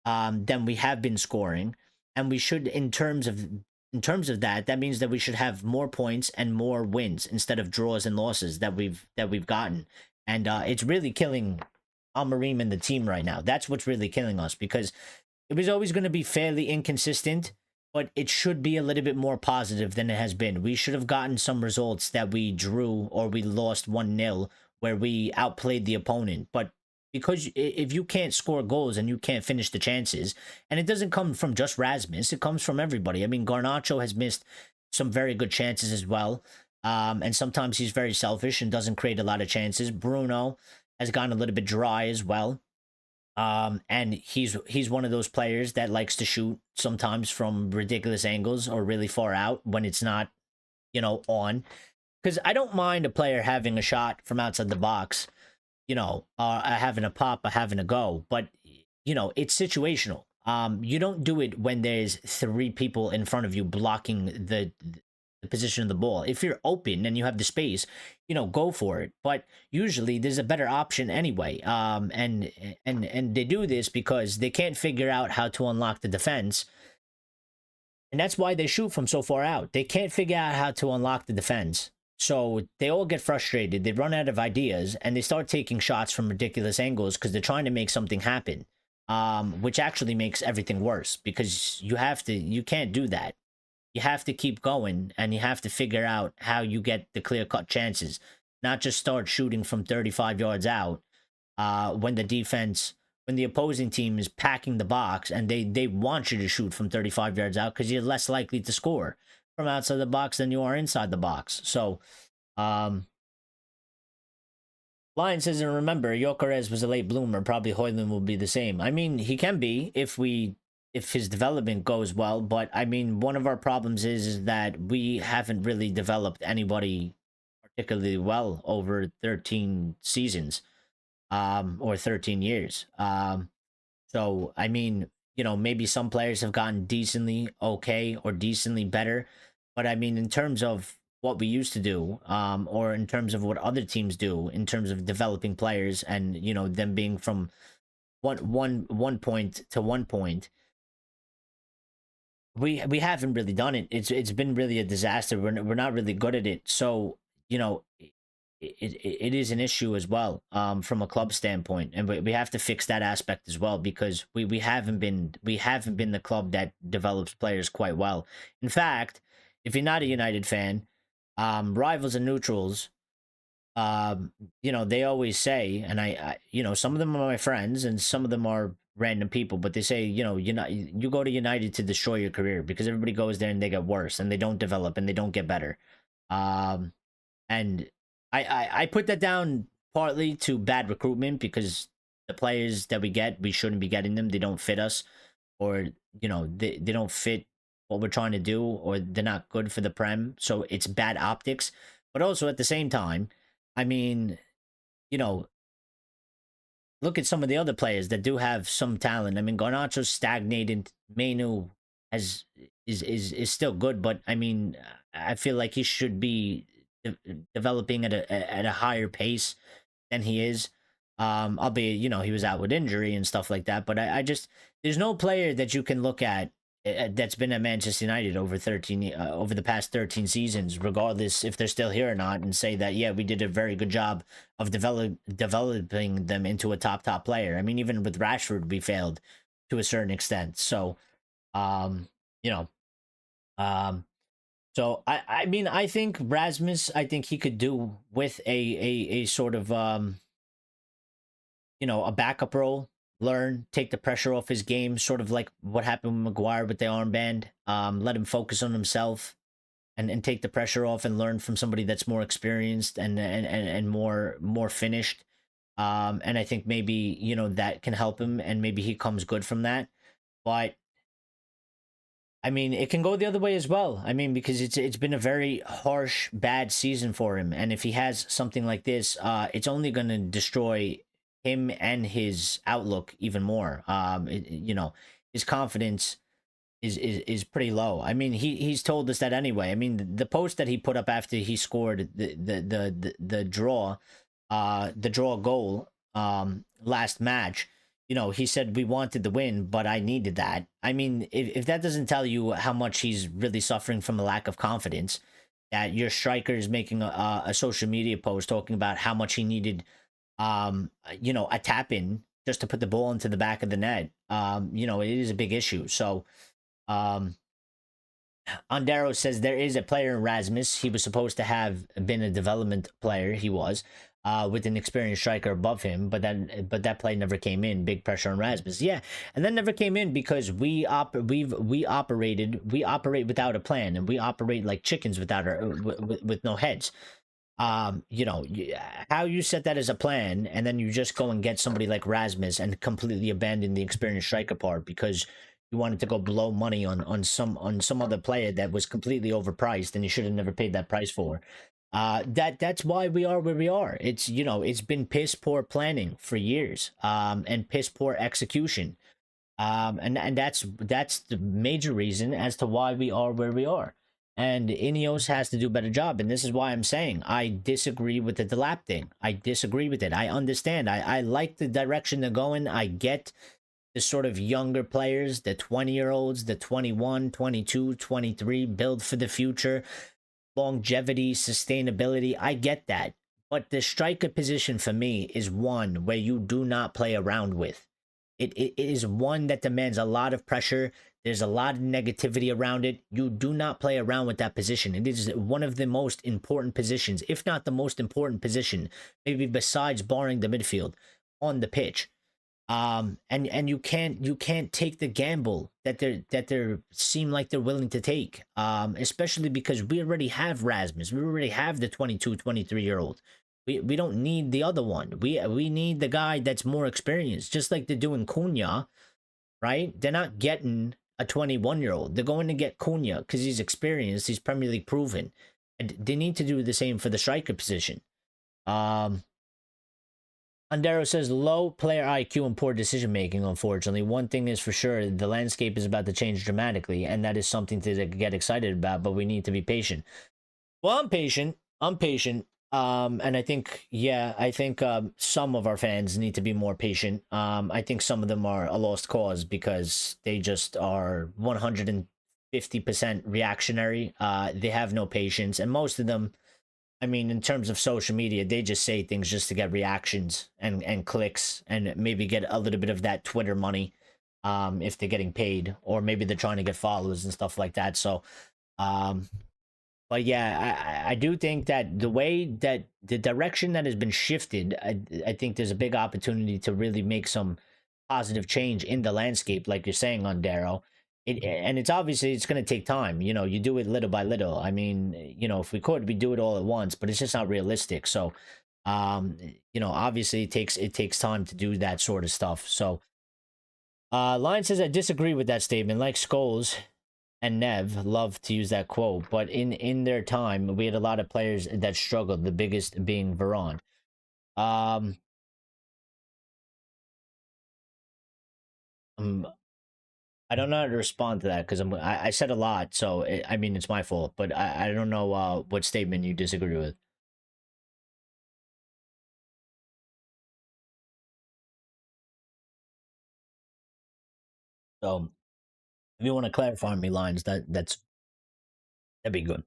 than we have been scoring, and we should, in terms of that, that means that we should have more points and more wins instead of draws and losses that we've gotten. And it's really killing Amorim and the team right now. That's what's really killing us, because it was always going to be fairly inconsistent, but it should be a little bit more positive than it has been. We should have gotten some results that we drew or we lost 1-0 where we outplayed the opponent. But because if you can't score goals and you can't finish the chances, and it doesn't come from just Rasmus, it comes from everybody. I mean, Garnacho has missed some very good chances as well. And sometimes he's very selfish and doesn't create a lot of chances. Bruno has gotten a little bit dry as well. And he's one of those players that likes to shoot sometimes from ridiculous angles or really far out when it's not, you know, on. Because I don't mind a player having a shot from outside the box, you know, having a pop or having a go, but you know, it's situational. You don't do it when there's 3 people in front of you blocking the position of the ball. If you're open and you have the space, you know, go for it. But usually there's a better option anyway. And they do this because they can't figure out how to unlock the defense. And that's why they shoot from so far out. They can't figure out how to unlock the defense. So they all get frustrated. They run out of ideas and they start taking shots from ridiculous angles because they're trying to make something happen. Which actually makes everything worse, because you can't do that. You have to keep going, and you have to figure out how you get the clear-cut chances, not just start shooting from 35 yards out when the opposing team is packing the box and they want you to shoot from 35 yards out because you're less likely to score from outside the box than you are inside the box. So, Lion says, and remember, Gyökeres was a late bloomer. Probably Højlund will be the same. I mean, he can be if his development goes well, but I mean, one of our problems is that we haven't really developed anybody particularly well over 13 seasons, or 13 years. So, I mean, you know, maybe some players have gotten decently okay or decently better, but I mean, in terms of what we used to do, or in terms of what other teams do, in terms of developing players and, you know, them being from one point to one point, we haven't really done it. It's been really a disaster. We're not really good at it. So, you know, it is an issue as well, from a club standpoint, and we have to fix that aspect as well, because we haven't been the club that develops players quite well. In fact, if you're not a United fan, rivals and neutrals, you know, they always say, and I you know, some of them are my friends and some of them are random people, but they say, you know, you go to United to destroy your career because everybody goes there and they get worse and they don't develop and they don't get better. Um, and I put that down partly to bad recruitment because the players that we get, we shouldn't be getting them. They don't fit us, or you know, they don't fit what we're trying to do, or they're not good for the Prem. So it's bad optics. But also at the same time, I mean, you know, look at some of the other players that do have some talent. I mean, Garnacho's stagnated. Manu is still good, but I mean, I feel like he should be developing at a higher pace than he is. Albeit, you know, he was out with injury and stuff like that. But I just, there's no player that you can look at that's been at Manchester United over over the past 13 seasons, regardless if they're still here or not, and say that yeah, we did a very good job of developing them into a top player. I mean, even with Rashford, we failed to a certain extent. So, you know, so I mean, I think Rasmus, I think he could do with a sort of you know, a backup role, learn, take the pressure off his game, sort of like what happened with Maguire with the armband. Let him focus on himself and take the pressure off and learn from somebody that's more experienced and more finished. And I think maybe, you know, that can help him and maybe he comes good from that. But I mean, it can go the other way as well. I mean, because it's been a very harsh, bad season for him. And if he has something like this, it's only going to destroy him and his outlook even more. You know, his confidence is pretty low. I mean, he's told us that anyway. I mean, the post that he put up after he scored the draw goal last match, you know, he said we wanted the win, but I needed that. I mean, if that doesn't tell you how much he's really suffering from a lack of confidence, that your striker is making a social media post talking about how much he needed you know, a tap in just to put the ball into the back of the net. You know, it is a big issue. So, Ondero says there is a player in Rasmus. He was supposed to have been a development player. He was, with an experienced striker above him, but that play never came in. Big pressure on Rasmus. Yeah, and that never came in because we operate without a plan, and we operate like chickens without with no heads. You know, how you set that as a plan, and then you just go and get somebody like Rasmus and completely abandon the experienced striker part because you wanted to go blow money on some other player that was completely overpriced and you should have never paid that price for. That's why we are where we are. It's, you know, it's been piss poor planning for years, and piss poor execution. And that's the major reason as to why we are where we are. And Ineos has to do a better job. And this is why I'm saying I disagree with the Delap thing. I disagree with it. I understand. I like the direction they're going. I get the sort of younger players, the 20-year-olds, the 21, 22, 23, build for the future, longevity, sustainability. I get that. But the striker position for me is one where you do not play around with. It is one that demands a lot of pressure. There's a lot of negativity around it. You do not play around with that position. It is one of the most important positions, if not the most important position, maybe besides barring the midfield on the pitch. And you can't take the gamble that they seem like they're willing to take. Especially because we already have Rasmus. We already have the 22, 23-year-old. We don't need the other one. We need the guy that's more experienced, just like they're doing Cunha, right? They're not getting a 21-year-old. They're going to get Cunha because he's experienced, he's Premier League proven. And they need to do the same for the striker position. Andero says low player IQ and poor decision making, unfortunately. One thing is for sure, the landscape is about to change dramatically, and that is something to get excited about, but we need to be patient. Well, I'm patient. And I think, some of our fans need to be more patient. I think some of them are a lost cause because they just are 150% reactionary. They have no patience. And most of them, I mean, in terms of social media, they just say things just to get reactions and clicks and maybe get a little bit of that Twitter money, if they're getting paid, or maybe they're trying to get followers and stuff like that. So, but yeah, I do think that the way that the direction that has been shifted, I think there's a big opportunity to really make some positive change in the landscape, like you're saying on Darrow. And it's obviously it's going to take time. You know, you do it little by little. I mean, you know, if we could, we do it all at once, but it's just not realistic. So, you know, obviously it takes time to do that sort of stuff. So, Lion says I disagree with that statement. Like Scholes and Nev love to use that quote, but in their time, we had a lot of players that struggled. The biggest being Varane. Um, um, I don't know how to respond to that because I said a lot, so I mean it's my fault. But I don't know what statement you disagree with. So if you want to clarify on me lines, that'd be good.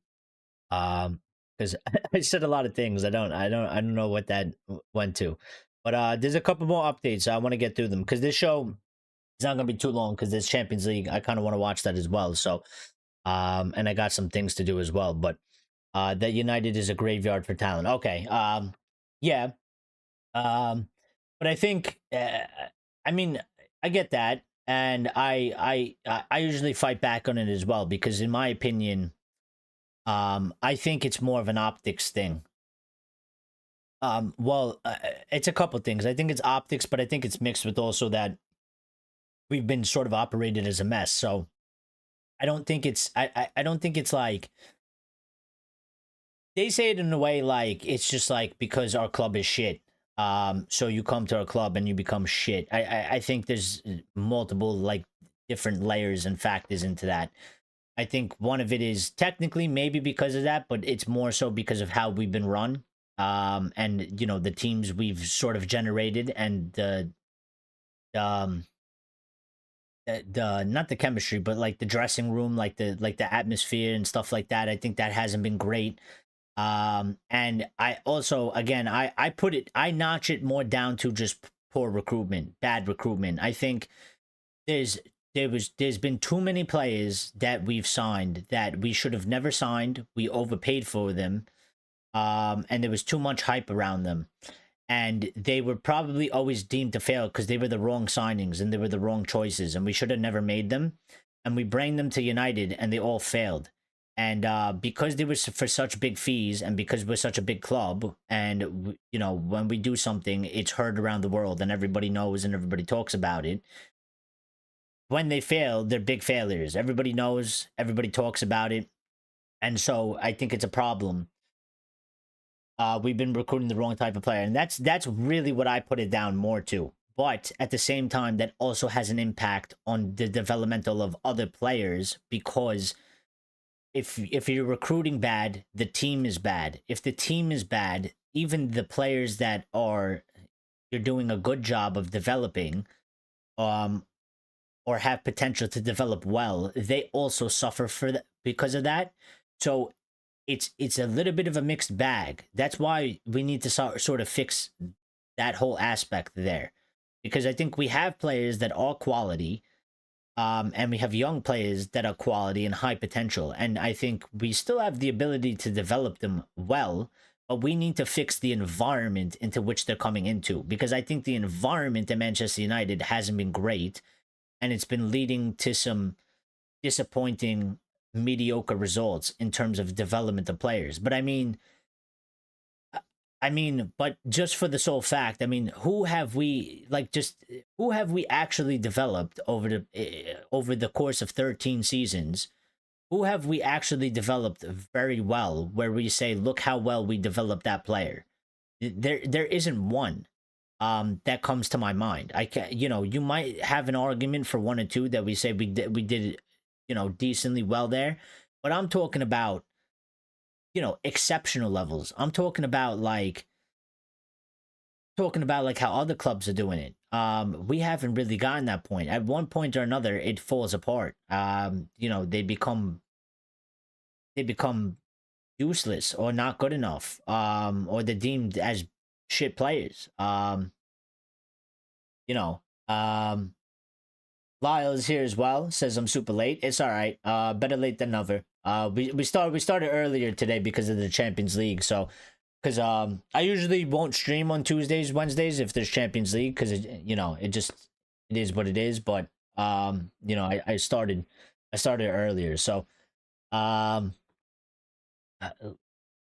Because I said a lot of things. I don't know what that went to, but there's a couple more updates. I want to get through them because this show is not gonna be too long because there's Champions League. I kind of want to watch that as well. So and I got some things to do as well. But that United is a graveyard for talent. Okay. Yeah. Um, but I think, I mean, I get that, and I usually fight back on it as well because, in my opinion, I think it's more of an optics thing. Well, it's a couple things. I think it's optics, but I think it's mixed with also that we've been sort of operated as a mess. So I don't think it's I don't think it's like they say it in a way like it's just like because our club is shit. So you come to our club and you become shit. I think there's multiple like different layers and factors into that. I think one of it is technically maybe because of that, but it's more so because of how we've been run. And you know, the teams we've sort of generated and um the not the chemistry, but like the dressing room, like the atmosphere and stuff like that. I think that hasn't been great. And I also again I notch it more down to just poor recruitment, bad recruitment. I think there's there's been too many players that we've signed that we should have never signed. We overpaid for them. And there was too much hype around them. And they were probably always deemed to fail because they were the wrong signings and they were the wrong choices, and we should have never made them. And we bring them to United, and they all failed. And because they were for such big fees, and because we're such a big club, and you know, when we do something, it's heard around the world, and everybody knows, and everybody talks about it. When they fail, they're big failures. Everybody knows, everybody talks about it, and so I think it's a problem. We've been recruiting the wrong type of player, and that's really what I put it down more to. But at the same time, that also has an impact on the developmental of other players, because if you're recruiting bad, the team is bad. If the team is bad, even the players that are you're doing a good job of developing, um, or have potential to develop well, they also suffer for because of that. So it's a little bit of a mixed bag. That's why we need to sort of fix that whole aspect there, because I think we have players that are quality, and we have young players that are quality and high potential, and I think we still have the ability to develop them well, but we need to fix the environment into which they're coming into, because I think the environment at Manchester United hasn't been great, and it's been leading to some disappointing, mediocre results in terms of development of players. But but just for the sole fact, I mean, who have we actually developed over the course of 13 seasons? Who have we actually developed very well, where we say, look how well we developed that player? There isn't one that comes to my mind. I can You know, you might have an argument for one or two that we say we did, you know, decently well there, but I'm talking about, you know, exceptional levels. I'm talking about like how other clubs are doing it. We haven't really gotten that point. At one point or another, it falls apart. You know, they become useless or not good enough. Or they're deemed as shit players. You know, Lyle is here as well. Says I'm super late. It's all right. Better late than never. We started earlier today because of the Champions League. So, because I usually won't stream on Tuesdays, Wednesdays if there's Champions League, because you know, it it is what it is. But you know, I started earlier, so um. uh,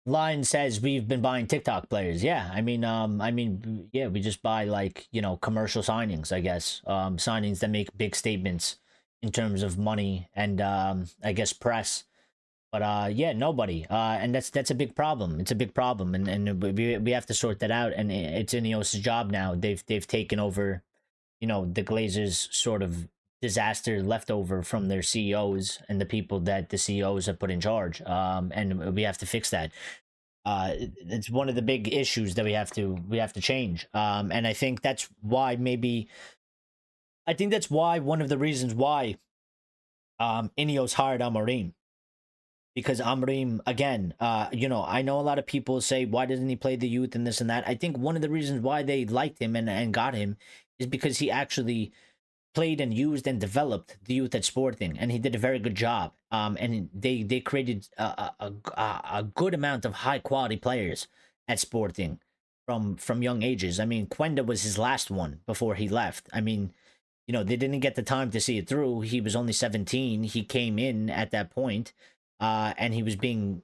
Line says we've been buying TikTok players. Yeah, yeah, we just buy like, you know, commercial signings, I guess. Signings that make big statements in terms of money and I guess press. But yeah, nobody. And that's a big problem. It's a big problem, and we have to sort that out. And it's Ineos' job now. They've taken over, you know, the Glazers' sort of disaster leftover from their CEOs and the people that the CEOs have put in charge. And we have to fix that. It's one of the big issues that we have to change. And I think that's why one of the reasons why Ineos hired Amorim, because Amorim, again, you know, I know a lot of people say, why doesn't he play the youth and this and that? I think one of the reasons why they liked him and got him is because he actually played and used and developed the youth at Sporting, and he did a very good job. And they created a good amount of high quality players at Sporting from young ages. I mean, Quenda was his last one before he left. I mean, you know, they didn't get the time to see it through. He was only 17. He came in at that point, and he was being,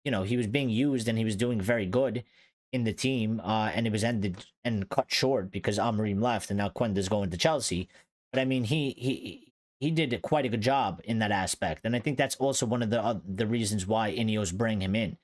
you know, he was being used and he was doing very good in the team, and it was ended and cut short because Amorim left, and now Quenda's going to Chelsea. But I mean, he did quite a good job in that aspect, and I think that's also one of the reasons why Ineos bring him in,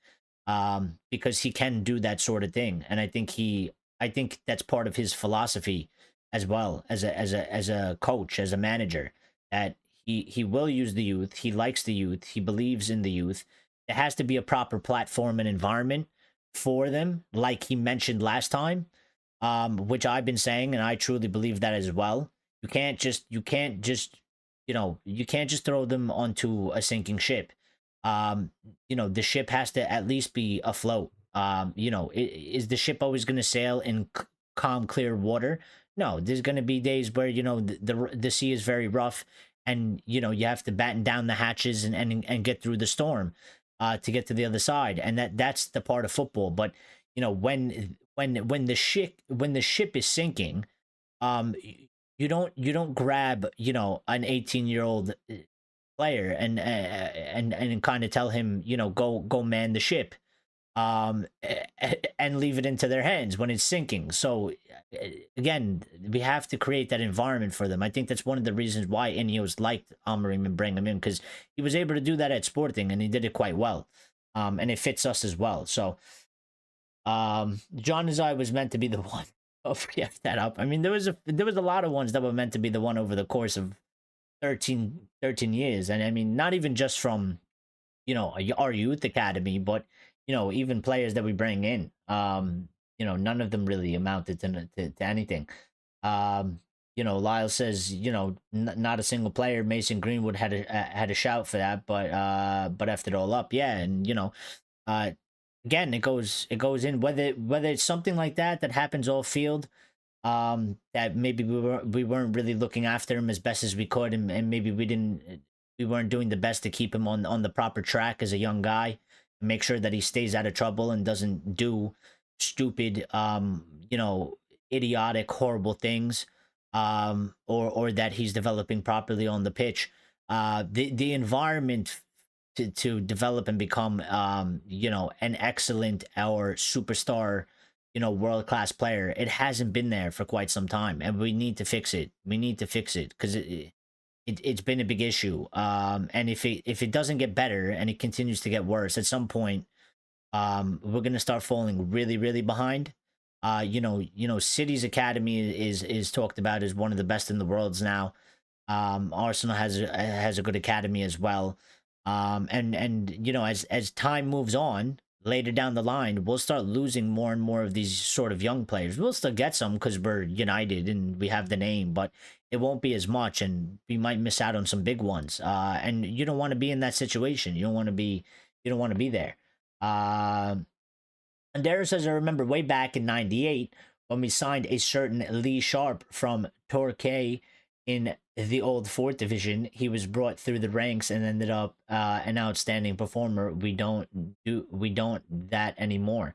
because he can do that sort of thing, and I think that's part of his philosophy as well as a coach, as a manager, that he will use the youth, he likes the youth, he believes in the youth. It has to be a proper platform and environment for them, like he mentioned last time, which I've been saying, and I truly believe that as well. You can't just, you know, you can't just throw them onto a sinking ship. You know, the ship has to at least be afloat. You know, is the ship always going to sail in calm, clear water? No, there's going to be days where, you know, the sea is very rough, and you know, you have to batten down the hatches and get through the storm to get to the other side, and that's the part of football. But you know, when the ship is sinking, um, you don't grab, you know, an 18-year-old player and kind of tell him, you know, go man the ship, and leave it into their hands when it's sinking. So again, we have to create that environment for them. I think that's one of the reasons why Ineos liked Amorim and bring him in, because he was able to do that at Sporting, and he did it quite well. And it fits us as well. So John Azai was meant to be the one. Oh, forget that up. I mean, there was a lot of ones that were meant to be the one over the course of 13 years. And I mean, not even just from, you know, our youth academy, but you know, even players that we bring in, you know, none of them really amounted to anything. You know, Lyle says, you know, not a single player. Mason Greenwood had a shout for that, but effed it all up. Yeah, and you know, again, it goes in, whether it's something like that happens off field, that maybe we weren't really looking after him as best as we could, and maybe we weren't doing the best to keep him on the proper track as a young guy, make sure that he stays out of trouble and doesn't do stupid, you know, idiotic, horrible things, or that he's developing properly on the pitch. The environment to develop and become, you know, an excellent or superstar, you know, world class player, it hasn't been there for quite some time, and we need to fix it. We need to fix it, because it's been a big issue. And if it doesn't get better and it continues to get worse, at some point, we're gonna start falling really, really behind. You know, City's academy is talked about as one of the best in the world now. Arsenal has a good academy as well. And you know, as time moves on, later down the line, we'll start losing more and more of these sort of young players. We'll still get some because we're United and we have the name, but it won't be as much, and we might miss out on some big ones. And you don't want to be in that situation. You don't want to be there. And Dara says, I remember way back in '98 when we signed a certain Lee Sharp from Torquay in the old fourth division. He was brought through the ranks and ended up an outstanding performer. We don't that anymore.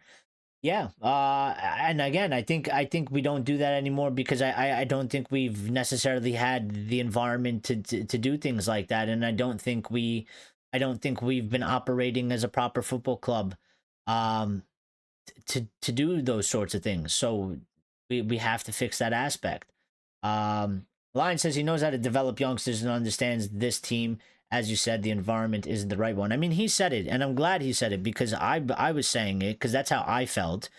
Yeah, and again, I think we don't do that anymore because I don't think we've necessarily had the environment to do things like that, and I don't think we've been operating as a proper football club, um, to do those sorts of things. So we have to fix that aspect. Lion says he knows how to develop youngsters and understands this team. As you said, the environment isn't the right one. I mean, he said it, and I'm glad he said it because I was saying it because that's how I felt.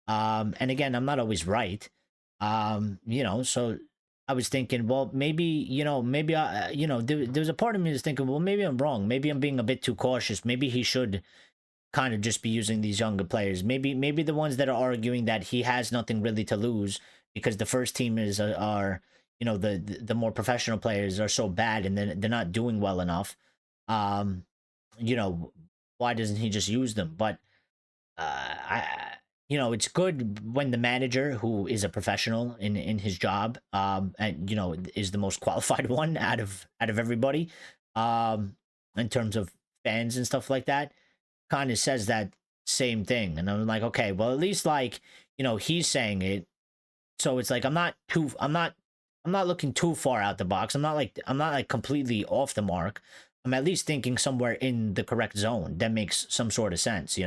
And again, I'm not always right. So I was thinking, well, maybe maybe there was a part of me that's thinking, well, maybe I'm wrong. Maybe I'm being a bit too cautious. Maybe he should kind of just be using these younger players. Maybe the ones that are arguing that he has nothing really to lose because the first team are the more professional players are so bad and they're not doing well enough. Um, you know, why doesn't he just use them? But I it's good when the manager who is a professional in his job and is the most qualified one out of everybody in terms of fans and stuff like that kind of says that same thing. And I'm like, okay, well, at least like, he's saying it. So it's like I'm not looking too far out the box. I'm not like completely off the mark. I'm at least thinking somewhere in the correct zone. That makes some sort of sense.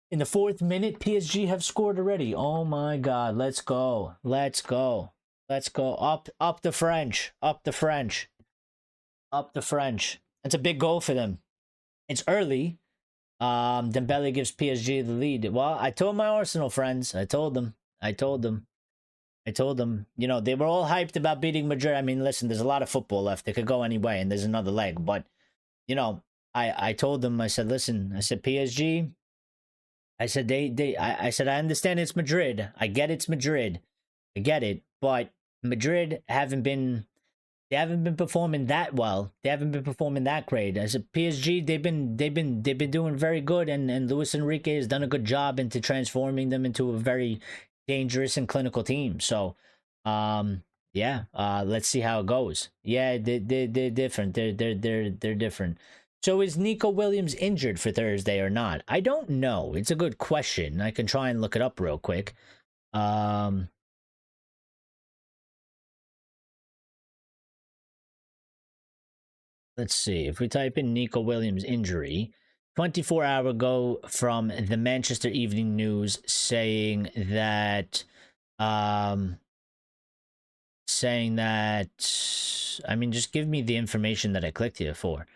In the 4th minute, PSG have scored already. Oh my god, let's go. Let's go. Let's go. Up the French. Up the French. Up the French. That's a big goal for them. It's early. Dembele gives PSG the lead. Well, I told my Arsenal friends. I told them. I told them. I told them. They were all hyped about beating Madrid. I mean, listen, there's a lot of football left. It could go any way, and there's another leg. But, I told them. I said, listen. I said PSG. I said I said I understand it's Madrid. I get it's Madrid. I get it. But Madrid they haven't been performing that well. They haven't been performing that great. As a PSG, they've been doing very good, and Luis Enrique has done a good job into transforming them into a very dangerous and clinical team. So, yeah, let's see how it goes. Yeah, they're different. They're different. So is Nico Williams injured for Thursday or not? I don't know. It's a good question. I can try and look it up real quick. Um, let's see. If we type in Nico Williams injury, 24-hour ago from the Manchester Evening News um saying that I mean just give me the information that I clicked here for.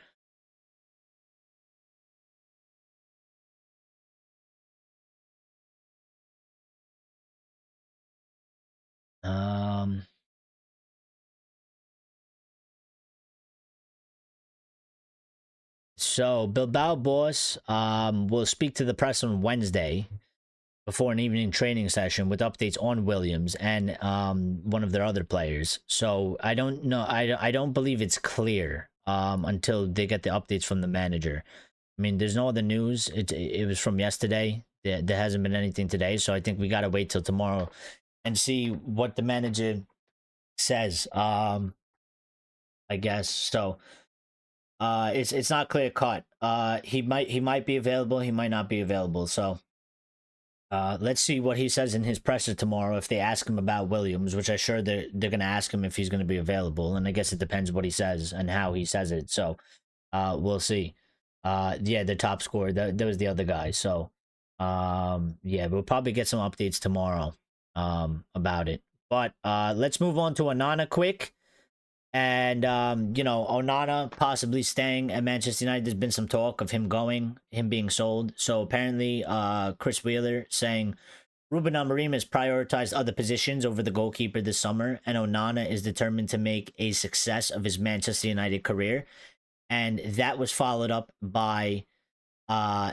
Um so Bilbao boss will speak to the press on Wednesday before an evening training session with updates on Williams and one of their other players. So I don't know. I don't believe it's clear until they get the updates from the manager. I mean, there's no other news. It was from yesterday. There hasn't been anything today, so I think we gotta wait till tomorrow and see what the manager says. I guess so. It's not clear cut. He might be available. He might not be available. So let's see what he says in his presser tomorrow if they ask him about Williams, which I'm sure they're going to ask him if he's going to be available. And I guess it depends what he says and how he says it. So we'll see. Yeah, the top scorer, that was the other guy. So yeah, we'll probably get some updates tomorrow about it. But let's move on to Onana quick. And Onana possibly staying at Manchester United. There's been some talk of him being sold. So apparently, Chris Wheeler saying Ruben Amorim has prioritized other positions over the goalkeeper this summer, and Onana is determined to make a success of his Manchester United career. And that was followed up by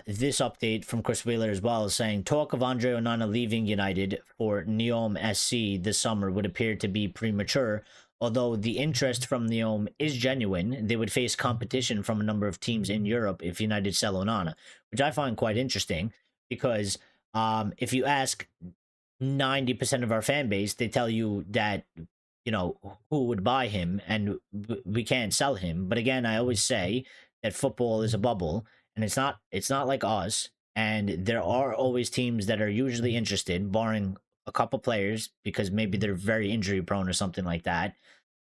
this update from Chris Wheeler as well, saying talk of Andre Onana leaving United for Neom SC this summer would appear to be premature. Although the interest from Neom is genuine, they would face competition from a number of teams in Europe if United sell Onana, which I find quite interesting because if you ask 90% of our fan base, they tell you that, who would buy him and we can't sell him. But again, I always say that football is a bubble and it's not like us. and there are always teams that are usually interested, barring a couple players because maybe they're very injury prone or something like that.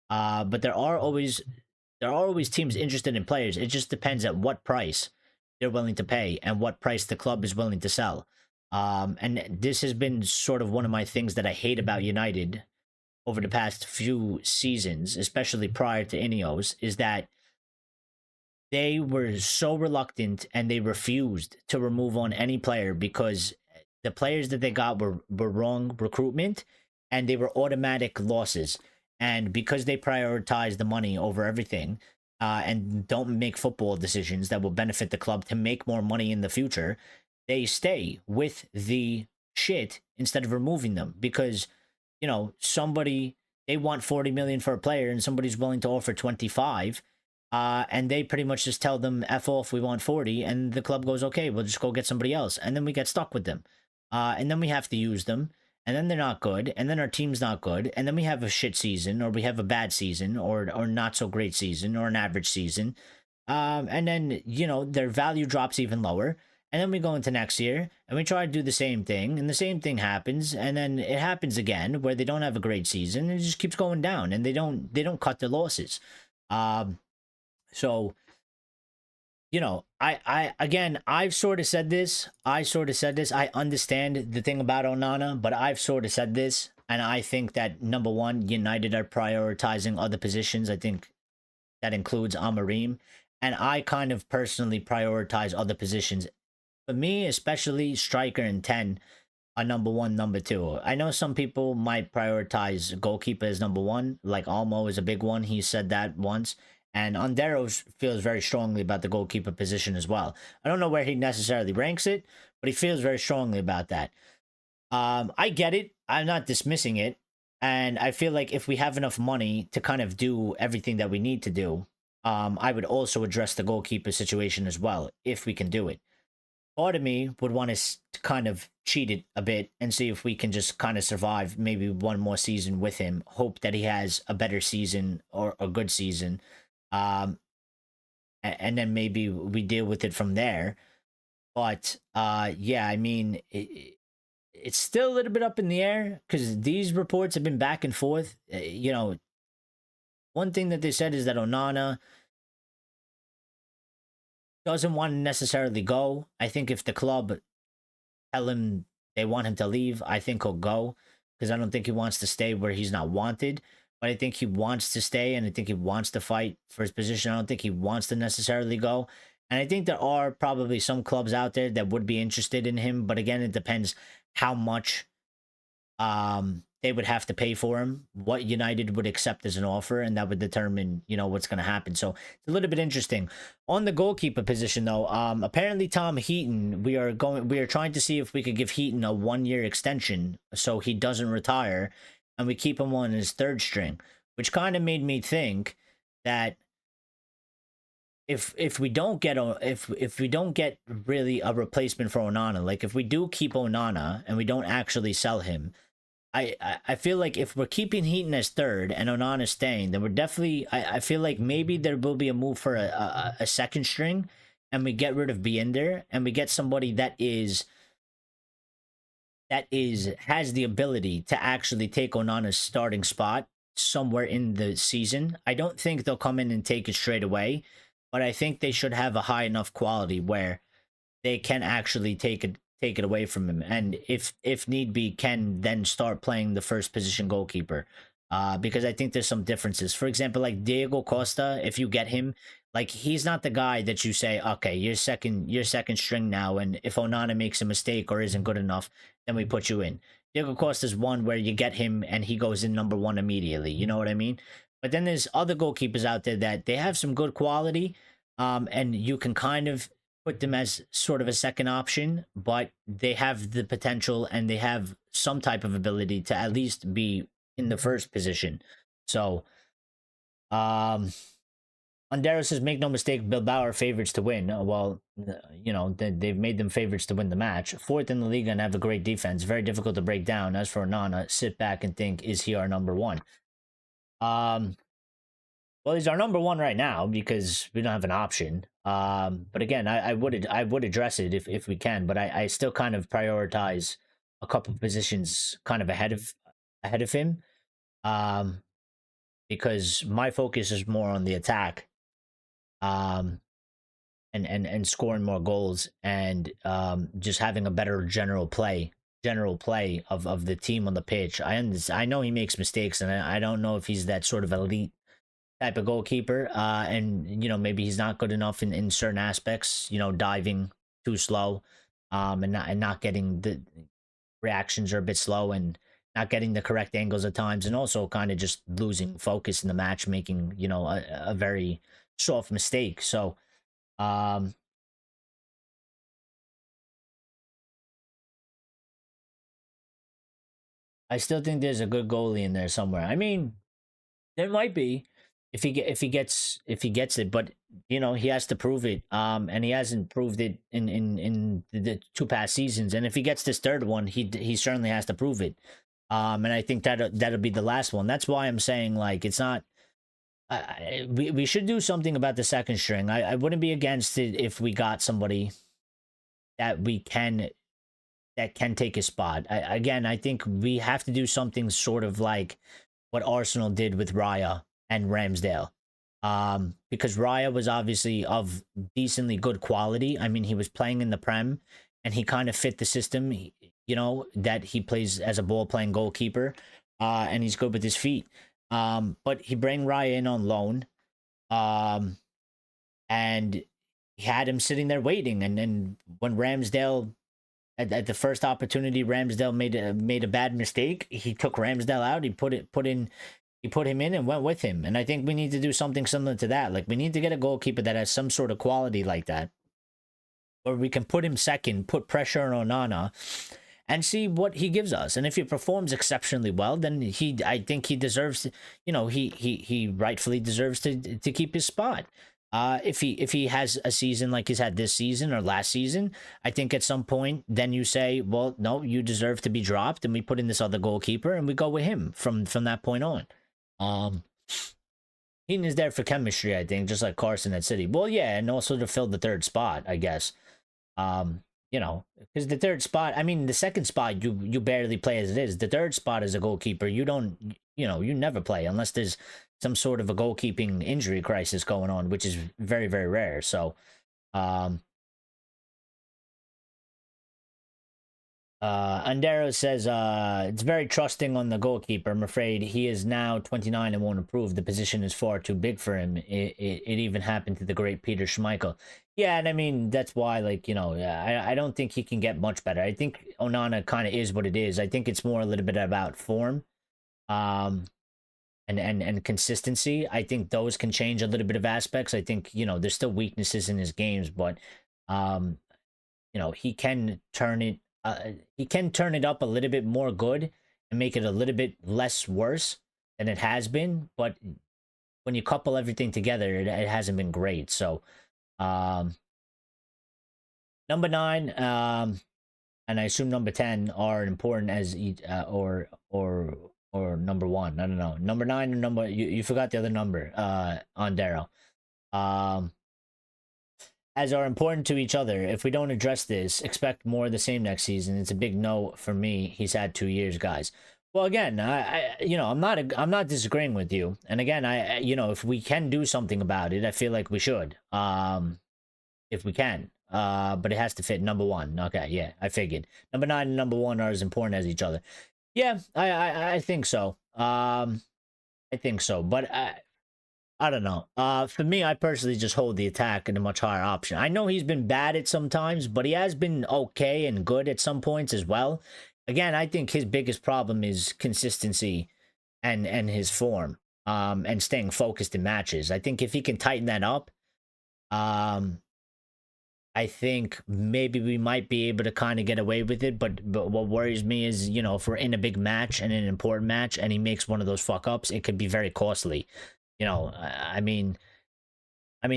But there are always teams interested in players. It just depends at what price they're willing to pay and what price the club is willing to sell. And this has been sort of one of my things that I hate about United over the past few seasons, especially prior to Ineos, is that they were so reluctant and they refused to remove on any player because the players that they got were wrong recruitment and they were automatic losses. And because they prioritize the money over everything and don't make football decisions that will benefit the club to make more money in the future, they stay with the shit instead of removing them because, somebody, they want 40 million for a player and somebody's willing to offer 25, and they pretty much just tell them F off, we want 40, and the club goes, okay, we'll just go get somebody else, and then we get stuck with them, and then we have to use them, and then they're not good, and then our team's not good, and then we have a shit season, or we have a bad season, or not so great season, or an average season, and then their value drops even lower. And then we go into next year and we try to do the same thing, and the same thing happens, and then it happens again where they don't have a great season, and it just keeps going down, and they don't cut their losses. So I've sort of said this. I understand the thing about Onana, but I've sort of said this, and I think that number one, United are prioritizing other positions. I think that includes Amorim, and I kind of personally prioritize other positions. For me, especially striker and 10 are number one, number two. I know some people might prioritize goalkeeper as number one, like Almo is a big one. He said that once. And Underos feels very strongly about the goalkeeper position as well. I don't know where he necessarily ranks it, but he feels very strongly about that. I get it. I'm not dismissing it. And I feel like if we have enough money to kind of do everything that we need to do, I would also address the goalkeeper situation as well, if we can do it. Part of me would want to kind of cheat it a bit and see if we can just kind of survive maybe one more season with him. Hope that he has a better season or a good season. And then maybe we deal with it from there. But yeah, I mean, it's still a little bit up in the air because these reports have been back and forth. One thing that they said is that Onana doesn't want to necessarily go. I think if the club tell him they want him to leave, I think he'll go because I don't think he wants to stay where he's not wanted. But I think he wants to stay, and I think he wants to fight for his position. I don't think he wants to necessarily go. And I think there are probably some clubs out there that would be interested in him. But again, it depends how much they would have to pay for him, what United would accept as an offer, and that would determine, what's going to happen. So it's a little bit interesting. On the goalkeeper position, though, apparently Tom Heaton, we are trying to see if we could give Heaton a 1-year extension so he doesn't retire, and we keep him on his third string, which kind of made me think that if we don't get really a replacement for Onana, like if we do keep Onana and we don't actually sell him, I feel like if we're keeping Heaton as third and Onana staying, then we're definitely, I feel like maybe there will be a move for a second string, and we get rid of Biender and we get somebody that has the ability to actually take Onana's starting spot somewhere in the season. I don't think they'll come in and take it straight away, but I think they should have a high enough quality where they can actually take it away from him, and if need be, can then start playing the first position goalkeeper. Because I think there's some differences. For example, like Diego Costa, if you get him, like he's not the guy that you say, okay, you're second string now, and if Onana makes a mistake or isn't good enough, then we put you in. Diego Costa's one where you get him and he goes in number one immediately. You know what I mean? But then there's other goalkeepers out there that they have some good quality, and you can kind of put them as sort of a second option, but they have the potential and they have some type of ability to at least be in the first position. So, Undero says, make no mistake, Bilbao are favorites to win. Well, they've made them favorites to win the match. Fourth in the league and have a great defense. Very difficult to break down. As for Onana, sit back and think, is he our number one? Well, Well, he's our number one right now because we don't have an option. But again, I would address it if we can, but I still kind of prioritize a couple positions kind of ahead of him. Um, because my focus is more on the attack. Um, and scoring more goals and just having a better general play of the team on the pitch. I know he makes mistakes, and I don't know if he's that sort of elite type of goalkeeper. And maybe he's not good enough in certain aspects. Diving too slow, and not getting the reactions are a bit slow and not getting the correct angles at times, and also kind of just losing focus in the match, making a very soft mistake. So um, I still think there's a good goalie in there somewhere. I mean, there might be if he gets it, but he has to prove it. And he hasn't proved it in the two past seasons. And if he gets this third one, he certainly has to prove it. And I think that'll be the last one. That's why I'm saying like it's not. We should do something about the second string. I wouldn't be against it if we got somebody that can take his spot. Again, I think we have to do something sort of like what Arsenal did with Raya and Ramsdale. Because Raya was obviously of decently good quality. I mean, he was playing in the Prem and he kind of fit the system, that he plays as a ball playing goalkeeper. And he's good with his feet. But he bring Raya in on loan. And he had him sitting there waiting. And then when Ramsdale at the first opportunity, Ramsdale made a bad mistake. He took Ramsdale out. He put him in and went with him. And I think we need to do something similar to that. Like we need to get a goalkeeper that has some sort of quality like that, where we can put him second, put pressure on Onana, and see what he gives us. And if he performs exceptionally well, then I think he deserves to, he rightfully deserves to keep his spot. If he has a season like he's had this season or last season, I think at some point then you say, well, no, you deserve to be dropped, and we put in this other goalkeeper and we go with him from that point on. Heaton is there for chemistry, I think, just like Carson at City. Well, yeah, and also to fill the third spot, I guess. Because the third spot, I mean, the second spot you barely play as it is. The third spot as a goalkeeper, you don't, you never play unless there's some sort of a goalkeeping injury crisis going on, which is very, very rare. So, Andero says, it's very trusting on the goalkeeper. I'm afraid he is now 29 and won't improve. The position is far too big for him. It even happened to the great Peter Schmeichel. Yeah, and I mean, that's why, like, I don't think he can get much better. I think Onana kind of is what it is. I think it's more a little bit about form. And consistency. I think those can change a little bit of aspects. I think, there's still weaknesses in his games, but he can turn it up a little bit more good and make it a little bit less worse than it has been. But when you couple everything together, it hasn't been great. So number 9, and I assume number 10 are important as or number 1. I don't know. Number 9 or number you forgot the other number on Darrow. As are important to each other. If we don't address this, expect more of the same next season. It's a big no for me. He's had 2 years, guys. Well, again, I'm not disagreeing with you. And again, if we can do something about it, I feel like we should. If we can. But it has to fit number 1. Okay, yeah, I figured. Number 9 and number 1 are as important as each other. Yeah, I think so. I think so. But I don't know. For me, I personally just hold the attack in a much higher option. I know he's been bad at some times, but he has been okay and good at some points as well. Again, I think his biggest problem is consistency and his form, and staying focused in matches. I think if he can tighten that up, I think maybe we might be able to kind of get away with it. But what worries me is, if we're in a big match and an important match and he makes one of those fuck ups, it could be very costly. I mean,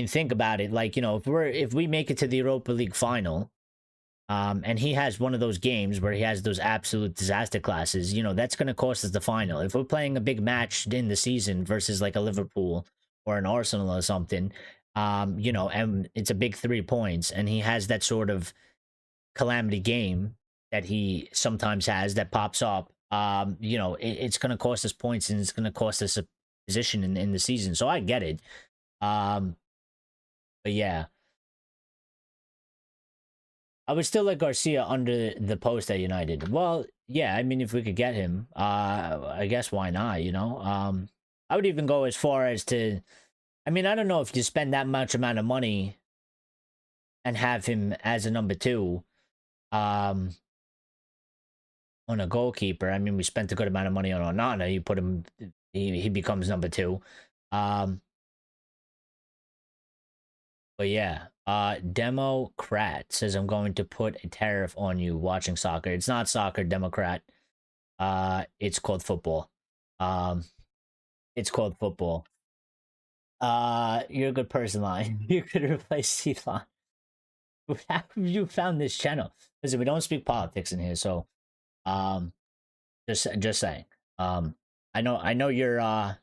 think about it. Like, if we make it to the Europa League final, and he has one of those games where he has those absolute disaster classes, that's going to cost us the final. If we're playing a big match in the season versus like a Liverpool or an Arsenal or something, you know, and it's a big 3 points, and he has that sort of calamity game that he sometimes has that pops up, you know, it's going to cost us points, and it's going to cost us a position in the season. So I get it. Um, but yeah, I would still like Garcia under the post at United. Well, yeah, I mean, if we could get him, I guess why not, you know? I would even go as far as to, I mean, I don't know if you spend that much amount of money and have him as a number 2, um, on a goalkeeper. I mean, we spent a good amount of money on Onana. You put him, he becomes number 2. Um, but yeah, Democrat says, I'm going to put a tariff on you watching soccer. It's not soccer, Democrat. It's called football. Um, it's called football. You're a good person, Line. You could replace C-Line. How have you found this channel? Listen, we don't speak politics in here, so just saying. I know you're I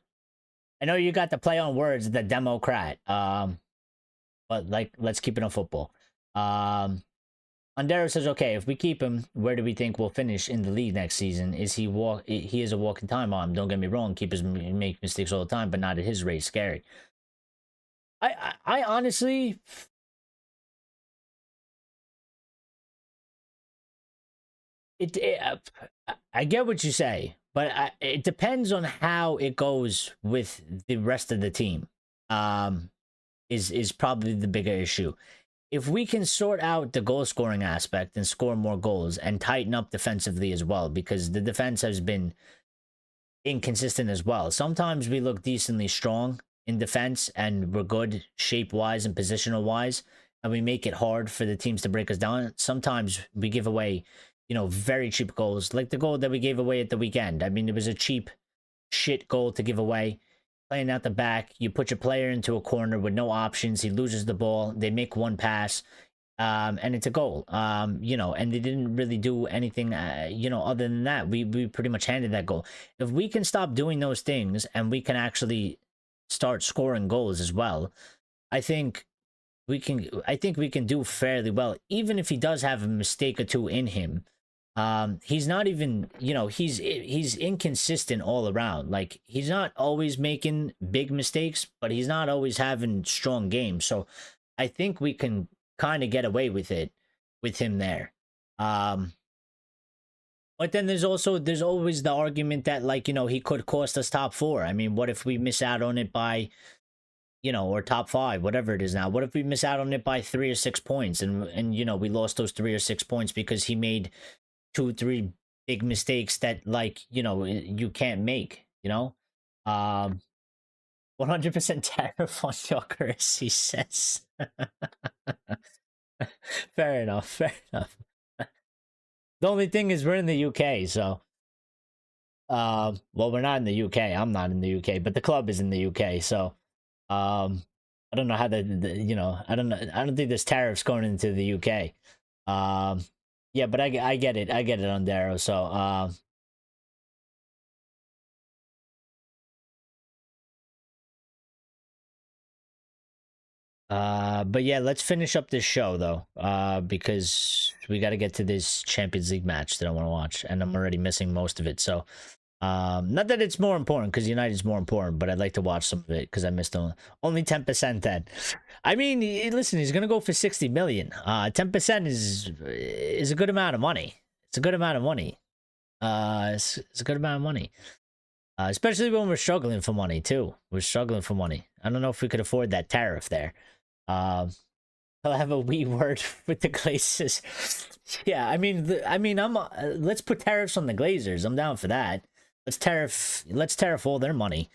know you got the play on words, the Democrat. But like, let's keep it on football. Andero says, okay, if we keep him, where do we think we'll finish in the league next season? Is he he is a walking time bomb. Don't get me wrong, keepers make mistakes all the time, but not at his rate. Scary. I honestly, I get what you say, but it depends on how it goes with the rest of the team. Is probably the bigger issue. If we can sort out the goal scoring aspect and score more goals and tighten up defensively as well, because the defense has been inconsistent as well. Sometimes we look decently strong in defense and we're good shape wise and positional wise, and we make it hard for the teams to break us down. Sometimes we give away, you know, very cheap goals, like the goal that we gave away at the weekend. I mean, it was a cheap shit goal to give away. Playing out the back, you put your player into a corner with no options. He loses the ball. They make one pass, and it's a goal. You know, and they didn't really do anything, you know, other than that. We pretty much handed that goal. If we can stop doing those things and we can actually start scoring goals as well, I think we can. I think we can do fairly well, even if he does have a mistake or two in him. He's not even, you know, he's inconsistent all around. Like, he's not always making big mistakes, but he's not always having strong games. So I think we can kind of get away with it with him there. But then there's always the argument that, like, you know, he could cost us top 4. I mean, what if we miss out on it by, you know, or top 5, whatever it is now? What if we miss out on it by 3 or 6 points, and you know, we lost those 3 or 6 points because he made 2-3 big mistakes that, like, you know, you can't make, you know? 100% tariff on Gyökeres, he says. Fair enough, fair enough. The only thing is we're in the UK, so well, we're not in the UK. I'm not in the UK, but the club is in the UK, so I don't know how you know, I don't think there's tariffs going into the UK. Yeah, but I get it. I get it on Darrow. So, but yeah, let's finish up this show though, because we got to get to this Champions League match that I want to watch, and I'm already missing most of it. So, not that it's more important, because United's more important, but I'd like to watch some of it because I missed only 10% then. I mean, listen, he's gonna go for 60 million. 10% is a good amount of money. It's a good amount of money. It's a good amount of money. Especially when we're struggling for money too. We're struggling for money. I don't know if we could afford that tariff there. I'll have a wee word with the Glazers. Yeah, I mean, I'm. Let's put tariffs on the Glazers. I'm down for that. Let's tariff all their money.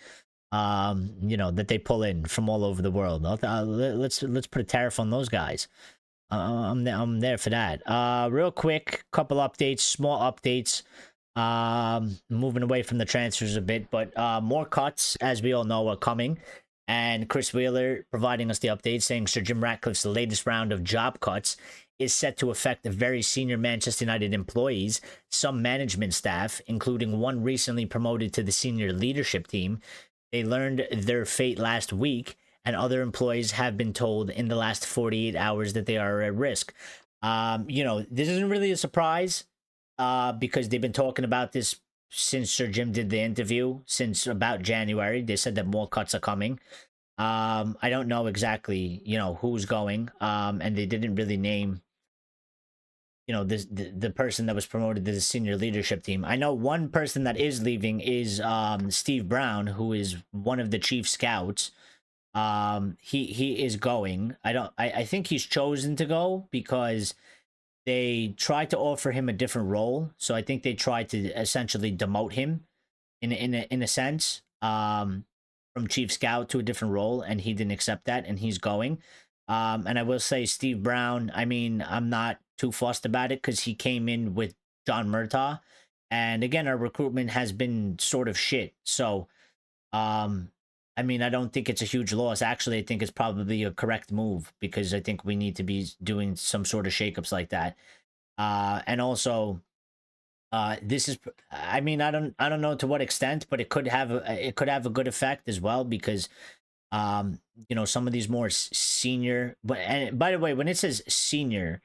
You know, that they pull in from all over the world. Let's put a tariff on those guys. I'm there for that. Real quick, couple updates, small updates. Moving away from the transfers a bit, but more cuts, as we all know, are coming. And Chris Wheeler providing us the update, saying Sir Jim Ratcliffe's latest round of job cuts is set to affect the very senior Manchester United employees, some management staff, including one recently promoted to the senior leadership team. They learned their fate last week, and other employees have been told in the last 48 hours that they are at risk. This isn't really a surprise because they've been talking about this since Sir Jim did the interview, since about January. They said that more cuts are coming. I don't know exactly, who's going. And they didn't really name, the person that was promoted to the senior leadership team. I know one person that is leaving is Steve Brown, who is one of the chief scouts. He is going. I think he's chosen to go because they tried to offer him a different role. So I think they tried to essentially demote him in a sense, from chief scout to a different role, and he didn't accept that, and he's going. And I will say Steve Brown, I mean, I'm not too fussed about it because he came in with John Murtaugh. And again, our recruitment has been sort of shit. So, I mean, I don't think it's a huge loss. Actually, I think it's probably a correct move because I think we need to be doing some sort of shakeups like that. And also, this is, I mean, I don't know to what extent, but it could have a good effect as well because some of these more senior, but and by the way, when it says senior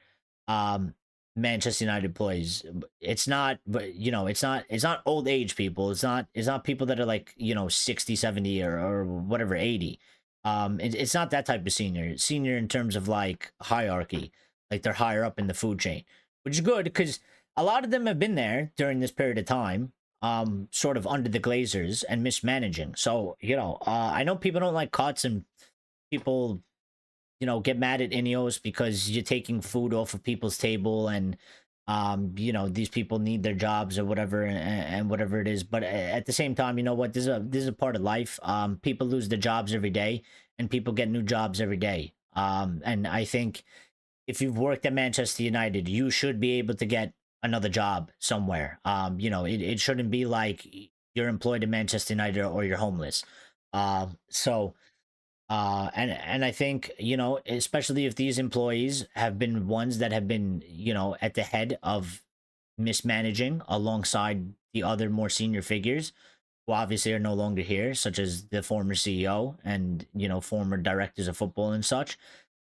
um Manchester United employees, it's not, but it's not old age people. It's not people that are like 60, 70, or whatever, 80. It's not that type of senior in terms of like hierarchy, like they're higher up in the food chain, which is good because a lot of them have been there during this period of time, sort of under the Glazers and mismanaging. So, I know people don't like cuts and people, get mad at Ineos because you're taking food off of people's table and, these people need their jobs or whatever and whatever it is. But at the same time, you know what? This is a part of life. People lose their jobs every day and people get new jobs every day. And I think if you've worked at Manchester United, you should be able to get another job somewhere. It shouldn't be like you're employed at Manchester United or you're homeless. And I think, especially if these employees have been ones that have been, at the head of mismanaging alongside the other more senior figures who obviously are no longer here, such as the former CEO and, former directors of football and such.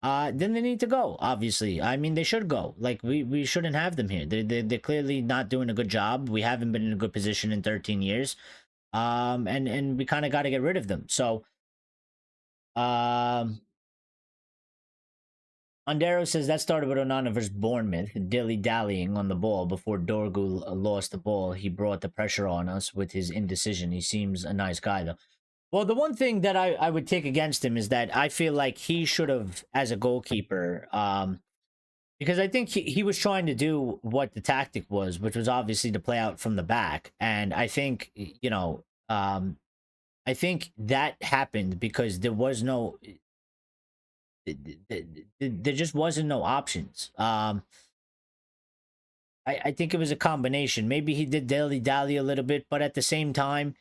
Then they need to go. Obviously, I mean, they should go. Like we shouldn't have them here. They're clearly not doing a good job. We haven't been in a good position in 13 years. And we kind of got to get rid of them. So, um, Ondero says that started with Onana versus Bournemouth, dilly-dallying on the ball before Dorgu lost the ball. He brought the pressure on us with his indecision. He seems a nice guy, though. Well, the one thing that I would take against him is that I feel like he should have, as a goalkeeper, because I think he was trying to do what the tactic was, which was obviously to play out from the back. And I think, I think that happened because there just wasn't no options. I think it was a combination. Maybe he did dilly dally a little bit, but at the same time,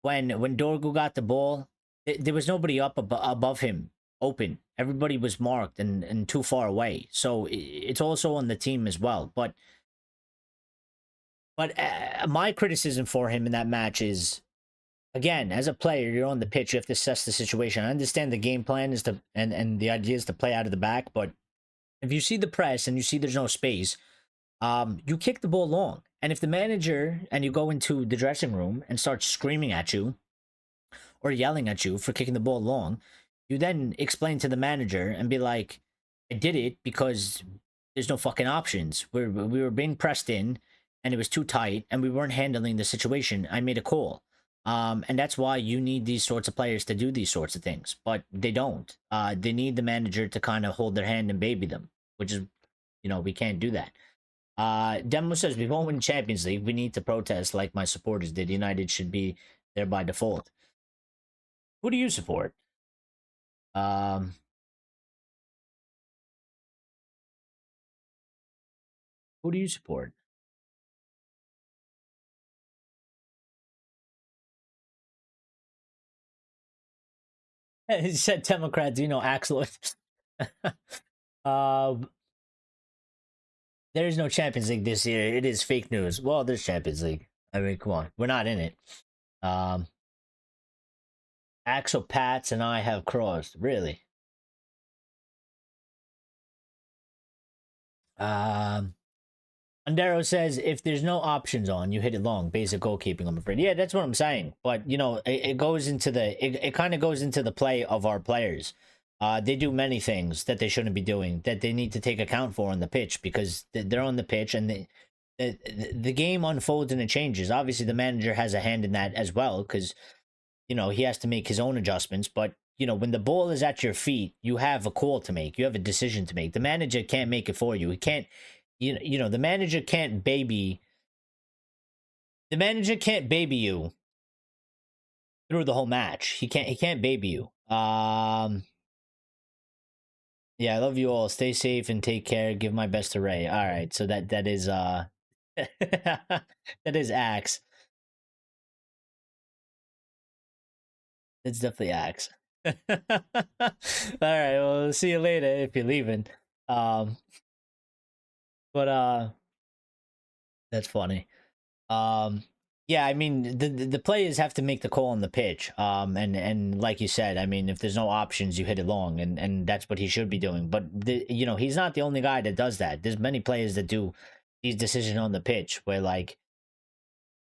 when Dorgu got the ball, there was nobody up above him open. Everybody was marked and too far away. So it's also on the team as well. But my criticism for him in that match is, again, as a player, you're on the pitch. You have to assess the situation. I understand the game plan is to and the idea is to play out of the back, but if you see the press and you see there's no space, you kick the ball long. And if the manager and you go into the dressing room and start screaming at you or yelling at you for kicking the ball long, you then explain to the manager and be like, I did it because there's no fucking options. We were being pressed in and it was too tight and we weren't handling the situation. I made a call. And that's why you need these sorts of players to do these sorts of things, but they don't. They need the manager to kind of hold their hand and baby them, which is, we can't do that. Demo says, we won't win Champions League. We need to protest like my supporters did. United should be there by default. Who do you support? Um, who do you support? He said Democrats, Axel. um, there is no Champions League this year. It is fake news. Well, there's Champions League. I mean, come on. We're not in it. Um, Axel Pats and I have crossed. Really? Um, Andero says if there's no options on, you hit it long. Basic goalkeeping, I'm afraid. Yeah, that's what I'm saying. But you know, it goes into it kind of goes into the play of our players. They do many things that they shouldn't be doing that they need to take account for on the pitch because they're on the pitch and the game unfolds and it changes. Obviously, the manager has a hand in that as well because you know he has to make his own adjustments. But you know, when the ball is at your feet, you have a call to make. You have a decision to make. The manager can't make it for you. He can't. You know, the manager can't baby. The manager can't baby you through the whole match. He can't. He can't baby you. Yeah, I love you all. Stay safe and take care. Give my best to Ray. All right, so that is that is Axe. It's definitely Axe. All right, well, see you later if you're leaving. Um, but that's funny. Um, yeah, I mean the players have to make the call on the pitch. And like you said, I mean if there's no options, you hit it long, and that's what he should be doing. But you know he's not the only guy that does that. There's many players that do these decisions on the pitch where like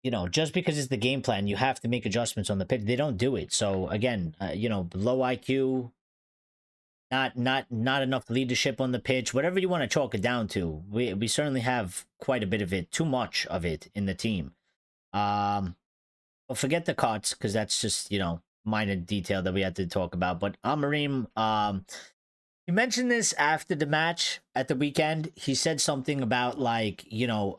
you know just because it's the game plan, you have to make adjustments on the pitch. They don't do it. So again, you know low IQ, not enough leadership on the pitch. Whatever you want to chalk it down to, we certainly have quite a bit of it, too much of it in the team. Well, forget the cuts because that's just you know minor detail that we had to talk about. But Amorim, he mentioned this after the match at the weekend. He said something about like you know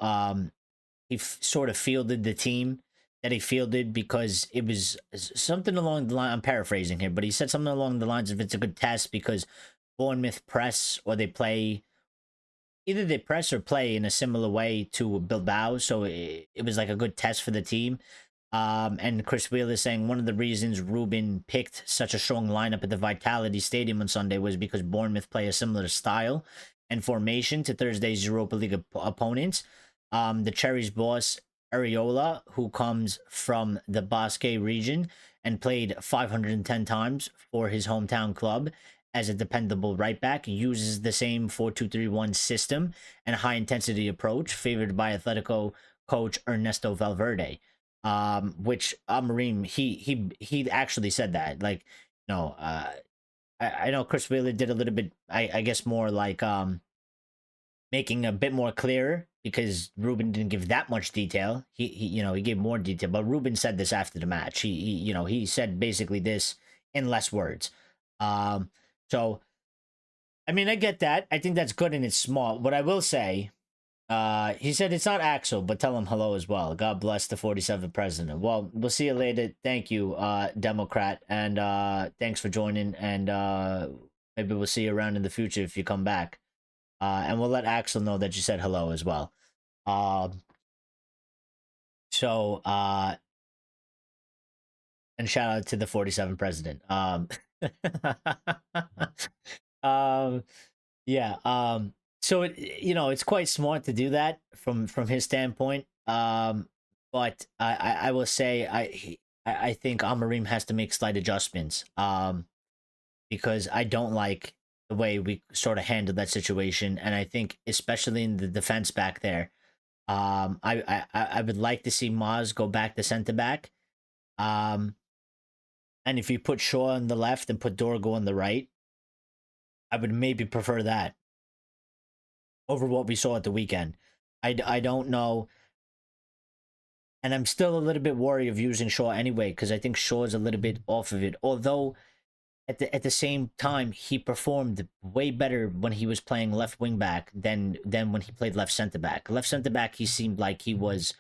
he sort of fielded the team that he fielded because it was something along the line. I'm paraphrasing here, but he said something along the lines of it's a good test because Bournemouth press or they play either they press or play in a similar way to Bilbao, so it was like a good test for the team. And Chris Wheeler saying one of the reasons Ruben picked such a strong lineup at the Vitality Stadium on Sunday was because Bournemouth play a similar style and formation to Thursday's Europa League opponents. The Cherries boss Areola, who comes from the Basque region and played 510 times for his hometown club, as a dependable right back, uses the same 4-2-3-1 system and high intensity approach favored by Atletico coach Ernesto Valverde. Which Amorim he actually said that like no I know Chris Wheeler did a little bit I guess more like making a bit more clearer because Ruben didn't give that much detail. He you know he gave more detail, but Ruben said this after the match. He you know he said basically this in less words. So, I mean, I get that. I think that's good and it's smart. What I will say, he said it's not Axel, but tell him hello as well. God bless the 47th president. Well, we'll see you later. Thank you, Democrat, and thanks for joining. And maybe we'll see you around in the future if you come back. And we'll let Axel know that you said hello as well. So, and shout out to the 47th president. um yeah so it you know it's quite smart to do that from his standpoint but I will say I think Amorim has to make slight adjustments because I don't like the way we sort of handled that situation, and I think especially in the defense back there I would like to see Maz go back to center back. And if you put Shaw on the left and put Dorgo on the right, I would maybe prefer that over what we saw at the weekend. I don't know. And I'm still a little bit worried of using Shaw anyway, because I think Shaw is a little bit off of it. Although, at the same time, he performed way better when he was playing left wing back than when he played left center back. Left center back, he seemed like he was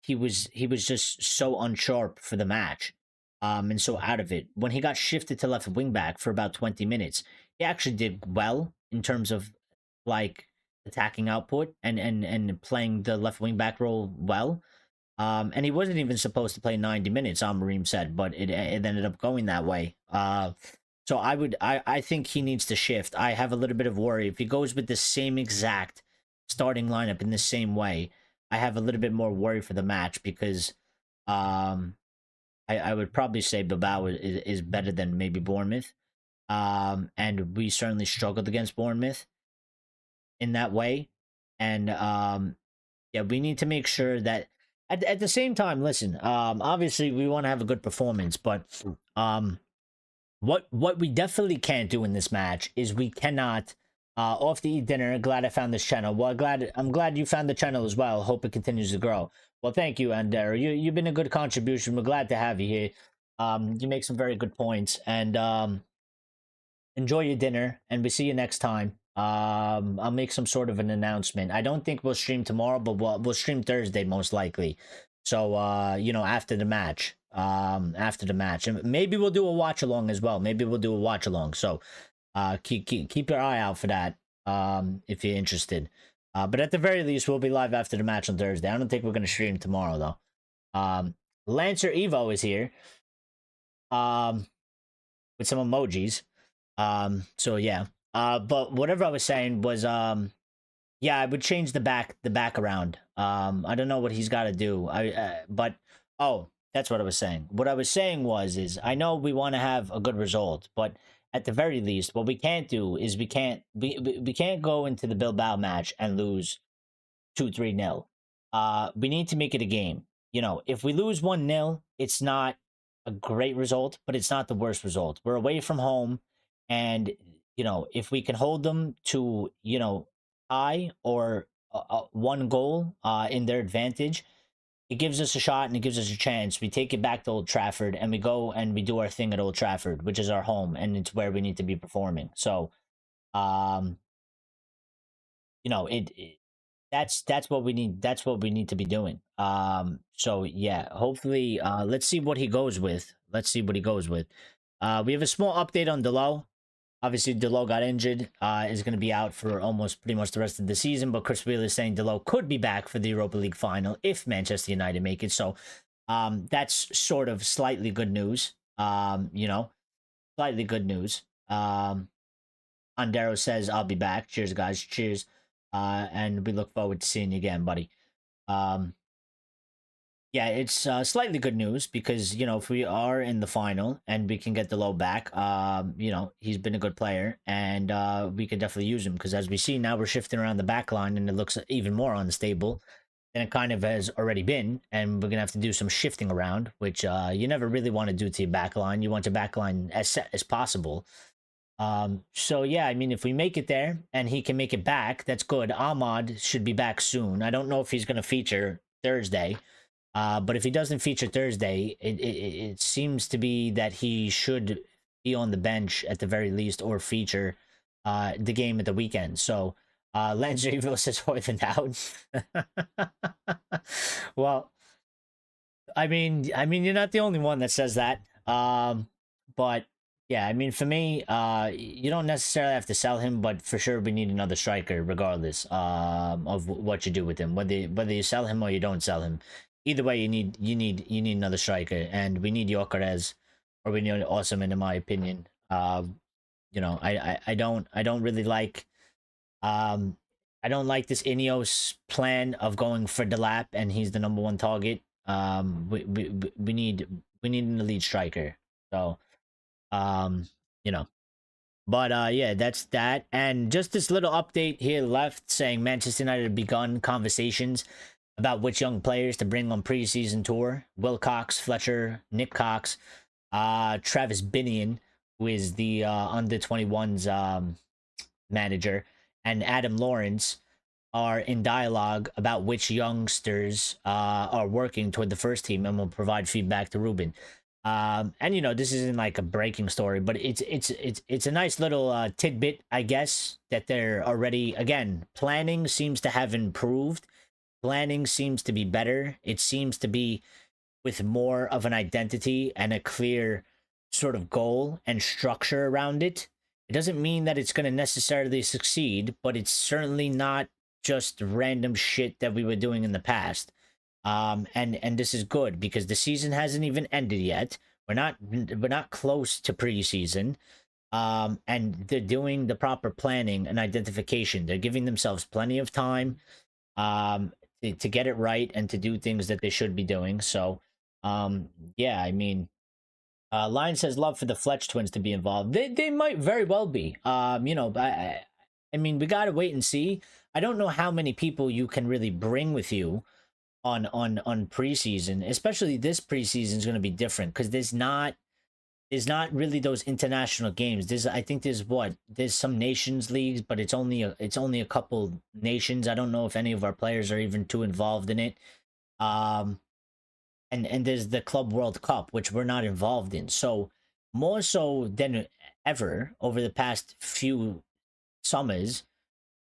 just so unsharp for the match. And so out of it. When he got shifted to left wing back for about 20 minutes, he actually did well in terms of like attacking output and playing the left wing back role well. And he wasn't even supposed to play 90 minutes, Amorim said, but it ended up going that way. So I think he needs to shift. I have a little bit of worry. If he goes with the same exact starting lineup in the same way, I have a little bit more worry for the match because I would probably say Bilbao is better than maybe Bournemouth. And we certainly struggled against Bournemouth in that way. And yeah, we need to make sure that at the same time, listen, obviously we want to have a good performance, but what we definitely can't do in this match is we cannot off to eat dinner. Glad I found this channel. Well, I'm glad you found the channel as well. Hope it continues to grow. Well, thank you, Andera. You've been a good contribution. We're glad to have you here. You make some very good points, and enjoy your dinner, and we see you next time. I'll make some sort of an announcement. I don't think we'll stream tomorrow, but we'll stream Thursday most likely. So you know, after the match. After the match. And maybe we'll do a watch along as well. Maybe we'll do a watch along. So keep your eye out for that. If you're interested. But at the very least, we'll be live after the match on Thursday. I don't think we're gonna stream tomorrow though. Lancer Evo is here. With some emojis. So yeah. But whatever I was saying was yeah, I would change the back around. I don't know what he's got to do. But oh, that's what I was saying. What I was saying is I know we want to have a good result, but at the very least, what we can't do is we can't go into the Bilbao match and lose 2-3-0. We need to make it a game. You know, if we lose 1-0, it's not a great result, but it's not the worst result. We're away from home, and you know, if we can hold them to, you know, tie or one goal in their advantage, it gives us a shot and it gives us a chance. We take it back to Old Trafford and we go and we do our thing at Old Trafford, which is our home, and it's where we need to be performing. So, you know, that's what we need. That's what we need to be doing. So yeah, hopefully, let's see what he goes with. Let's see what he goes with. We have a small update on Delap. Obviously, Delap got injured, is going to be out for almost pretty much the rest of the season, but Chris Wheeler is saying Delap could be back for the Europa League final if Manchester United make it. So that's sort of slightly good news, you know, slightly good news. Andero says, I'll be back. Cheers, guys. Cheers. And we look forward to seeing you again, buddy. Yeah, it's slightly good news because, you know, if we are in the final and we can get Delap back, you know, he's been a good player, and we could definitely use him because, as we see now, we're shifting around the back line and it looks even more unstable than it kind of has already been, and we're going to have to do some shifting around, which you never really want to do to your back line. You want your back line as set as possible. So yeah, I mean, if we make it there and he can make it back, that's good. Ahmad should be back soon. I don't know if he's going to feature Thursday. But if he doesn't feature Thursday, it seems to be that he should be on the bench at the very least, or feature the game at the weekend. So Lancer Evo says Hoyland out. Well, I mean, you're not the only one that says that. But yeah, I mean, for me, you don't necessarily have to sell him, but for sure we need another striker, regardless of what you do with him, whether you sell him or you don't sell him. Either way, you need another striker, and we need Gyökeres, or we need Osimhen, in my opinion. You know, I don't really like I don't like this Ineos plan of going for Delap and he's the #1 target. We need an elite striker. So you know. But yeah, that's that. And just this little update here left saying Manchester United have begun conversations about which young players to bring on preseason tour. Will Cox, Fletcher, Nick Cox, Travis Binion, who is the under 21s manager, and Adam Lawrence are in dialogue about which youngsters are working toward the first team, and will provide feedback to Ruben. And you know, this isn't like a breaking story, but it's a nice little tidbit, I guess, that they're already, again, planning seems to have improved. Planning seems to be better. It seems to be with more of an identity and a clear sort of goal and structure around it. It doesn't mean that it's going to necessarily succeed, but it's certainly not just random shit that we were doing in the past. And this is good because the season hasn't even ended yet. We're not close to preseason. And they're doing the proper planning and identification. They're giving themselves plenty of time to get it right and to do things that they should be doing. So Um, yeah, I mean, Lion says love for the Fletch twins to be involved. They might very well be. You know, I mean, we gotta wait and see. I don't know how many people you can really bring with you on preseason, especially this preseason is going to be different because there's not really those international games. I think there's some nations leagues, but it's only a couple nations. I don't know if any of our players are even too involved in it. Um, and there's the Club World Cup, which we're not involved in. So more so than ever over the past few summers,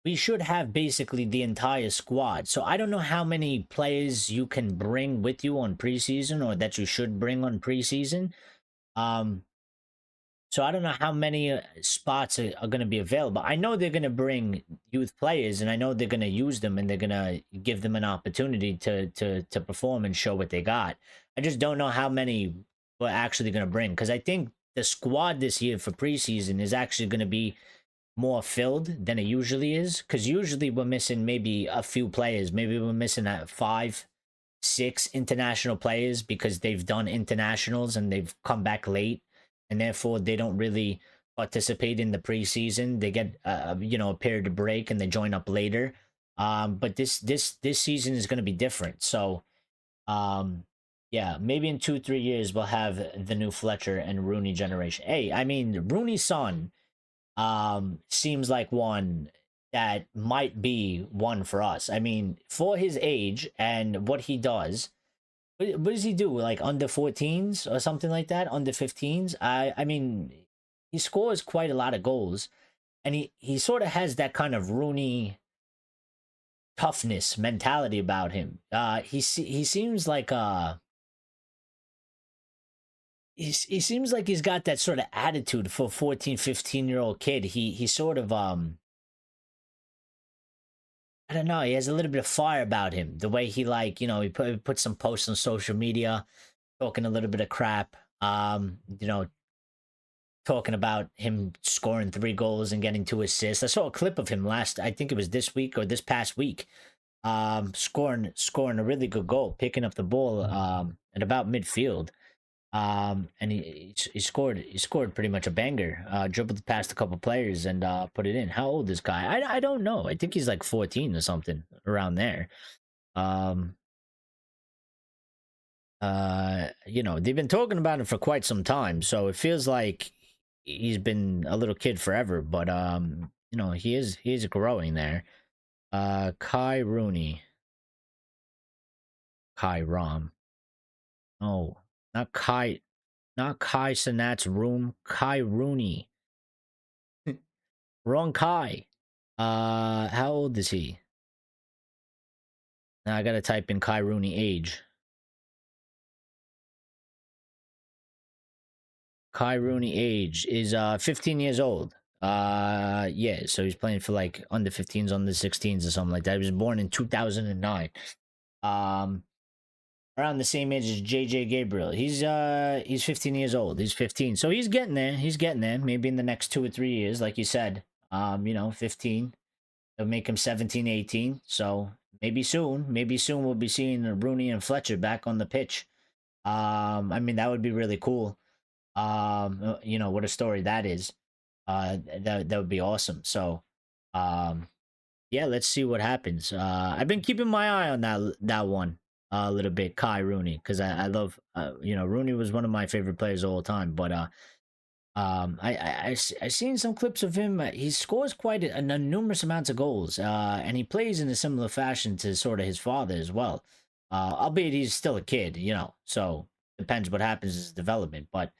we should have basically the entire squad. So I don't know how many players you can bring with you on preseason or that you should bring on preseason. Um, so I don't know how many spots are going to be available. I know they're going to bring youth players, and I know they're going to use them, and they're going to give them an opportunity to perform and show what they got. I just don't know how many we're actually going to bring because I think the squad this year for preseason is actually going to be more filled than it usually is. Because usually we're missing maybe a few players. Maybe we're missing 5, 6 international players because they've done internationals and they've come back late and therefore they don't really participate in the preseason. They get a period of break and they join up later. But this season is going to be different. So yeah, maybe in 2-3 years we'll have the new Fletcher and Rooney generation. Hey, I mean Rooney's son seems like one that might be one for us. I mean, for his age and what he does, what does he do? Like under 14s or something like that? Under 15s? I mean, he scores quite a lot of goals, and he sort of has that kind of Rooney toughness mentality about him. He seems like he seems like he's got that sort of attitude for a 14, 15-year-old kid. He sort of I don't know, he has a little bit of fire about him. The way he he put some posts on social media talking a little bit of crap. Talking about him scoring 3 goals and getting 2 assists. I saw a clip of him I think it was this week or this past week. Scoring a really good goal, picking up the ball at about midfield. And he scored pretty much a banger. Dribbled past a couple players and put it in. How old is this guy? I don't know. I think he's like 14 or something around there. They've been talking about him for quite some time, so it feels like he's been a little kid forever. But he's growing there. Kai Rooney, Kai Rom. Oh, not Kai. Not Kai Sinat's room. Kai Rooney. Wrong Kai. How old is he? Now I gotta type in Kai Rooney age. Kai Rooney age is 15 years old. Yeah, so he's playing for like under 15s, under 16s or something like that. He was born in 2009. Around the same age as JJ Gabriel. He's 15 years old. He's 15. So he's getting there. He's getting there. Maybe in the next 2 or 3 years, like you said. 15. It'll make him 17, 18. So maybe soon we'll be seeing Rooney and Fletcher back on the pitch. I mean, that would be really cool. What a story that is. That would be awesome. So, yeah, let's see what happens. I've been keeping my eye on that one a little bit, Kai Rooney, because I love, Rooney was one of my favorite players of all time. But I seen some clips of him. He scores quite a numerous amounts of goals, and he plays in a similar fashion to sort of his father as well. Albeit he's still a kid, so depends what happens in his development. But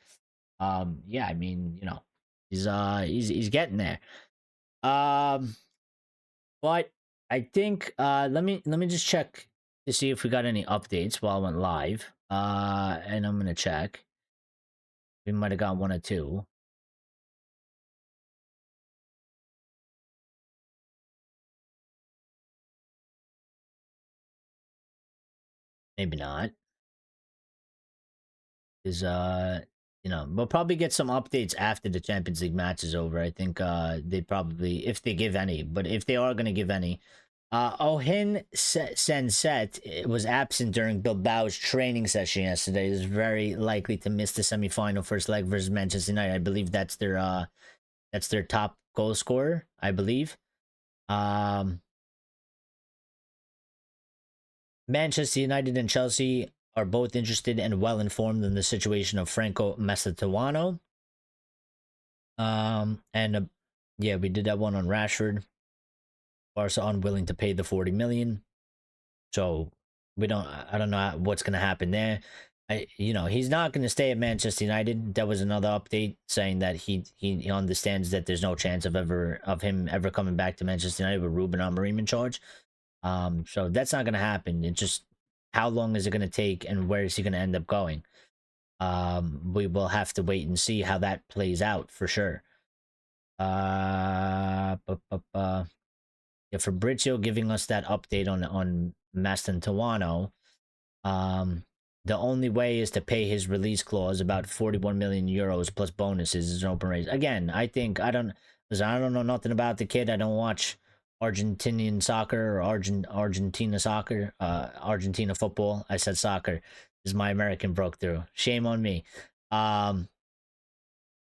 yeah, I mean, he's getting there. But I think let me just check to see if we got any updates while I went live. And I'm gonna check. We might have got 1 or 2. Maybe not. Is we'll probably get some updates after the Champions League match is over. I think they probably, if they give any, but if they are gonna give any, Ohin Senset was absent during Bilbao's training session yesterday. Is very likely to miss the semifinal first leg versus Manchester United. I believe that's their top goal scorer, I believe. Manchester United and Chelsea are both interested and well informed in the situation of Franco Macedoano. Yeah, we did that one on Rashford. Barca unwilling to pay the 40 million. So I don't know what's going to happen there. He's not going to stay at Manchester United. That was another update saying that he understands that there's no chance of him ever coming back to Manchester United with Ruben Amorim in charge. So that's not going to happen. It's just how long is it going to take and where is he going to end up going? We will have to wait and see how that plays out for sure. Yeah, Fabrizio giving us that update on Mastantuano. The only way is to pay his release clause, about 41 million euros plus bonuses, is an open race. Again, I don't know nothing about the kid. I don't watch Argentinian soccer or Argentina soccer, Argentina football. I said soccer. This is my American broke through. Shame on me. Yeah,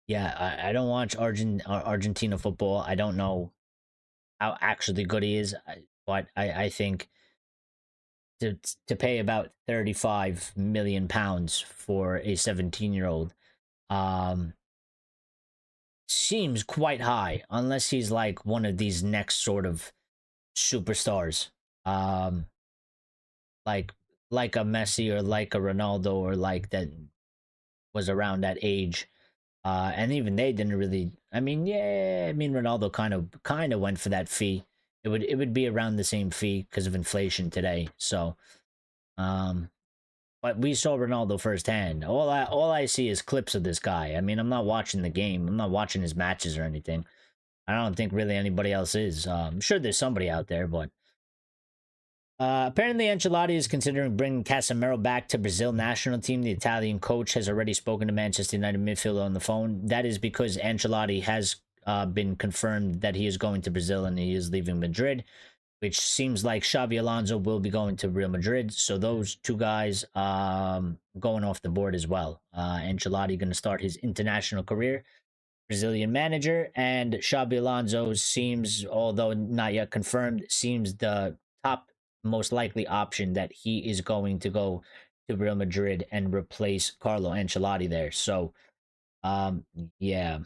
I don't watch Argentina football. I don't know how actually good he is, but I think to pay about 35 million pounds for a 17-year-old seems quite high, unless he's like one of these next sort of superstars, like a Messi or like a Ronaldo or like that was around that age. And even they didn't really. I mean, Ronaldo kind of went for that fee. It would be around the same fee because of inflation today. So, but we saw Ronaldo firsthand. All I see is clips of this guy. I mean, I'm not watching the game. I'm not watching his matches or anything. I don't think really anybody else is. I'm sure there's somebody out there, but apparently Ancelotti is considering bringing Casemiro back to Brazil national team. The Italian coach has already spoken to Manchester United midfielder on the phone. That is because Ancelotti has been confirmed that he is going to Brazil and he is leaving Madrid, which seems like Xabi Alonso will be going to Real Madrid. So those two guys going off the board as well. Ancelotti going to start his international career, Brazilian manager, and Xabi Alonso seems, although not yet confirmed, seems the top most likely option that he is going to go to Real Madrid and replace Carlo Ancelotti there. So, yeah.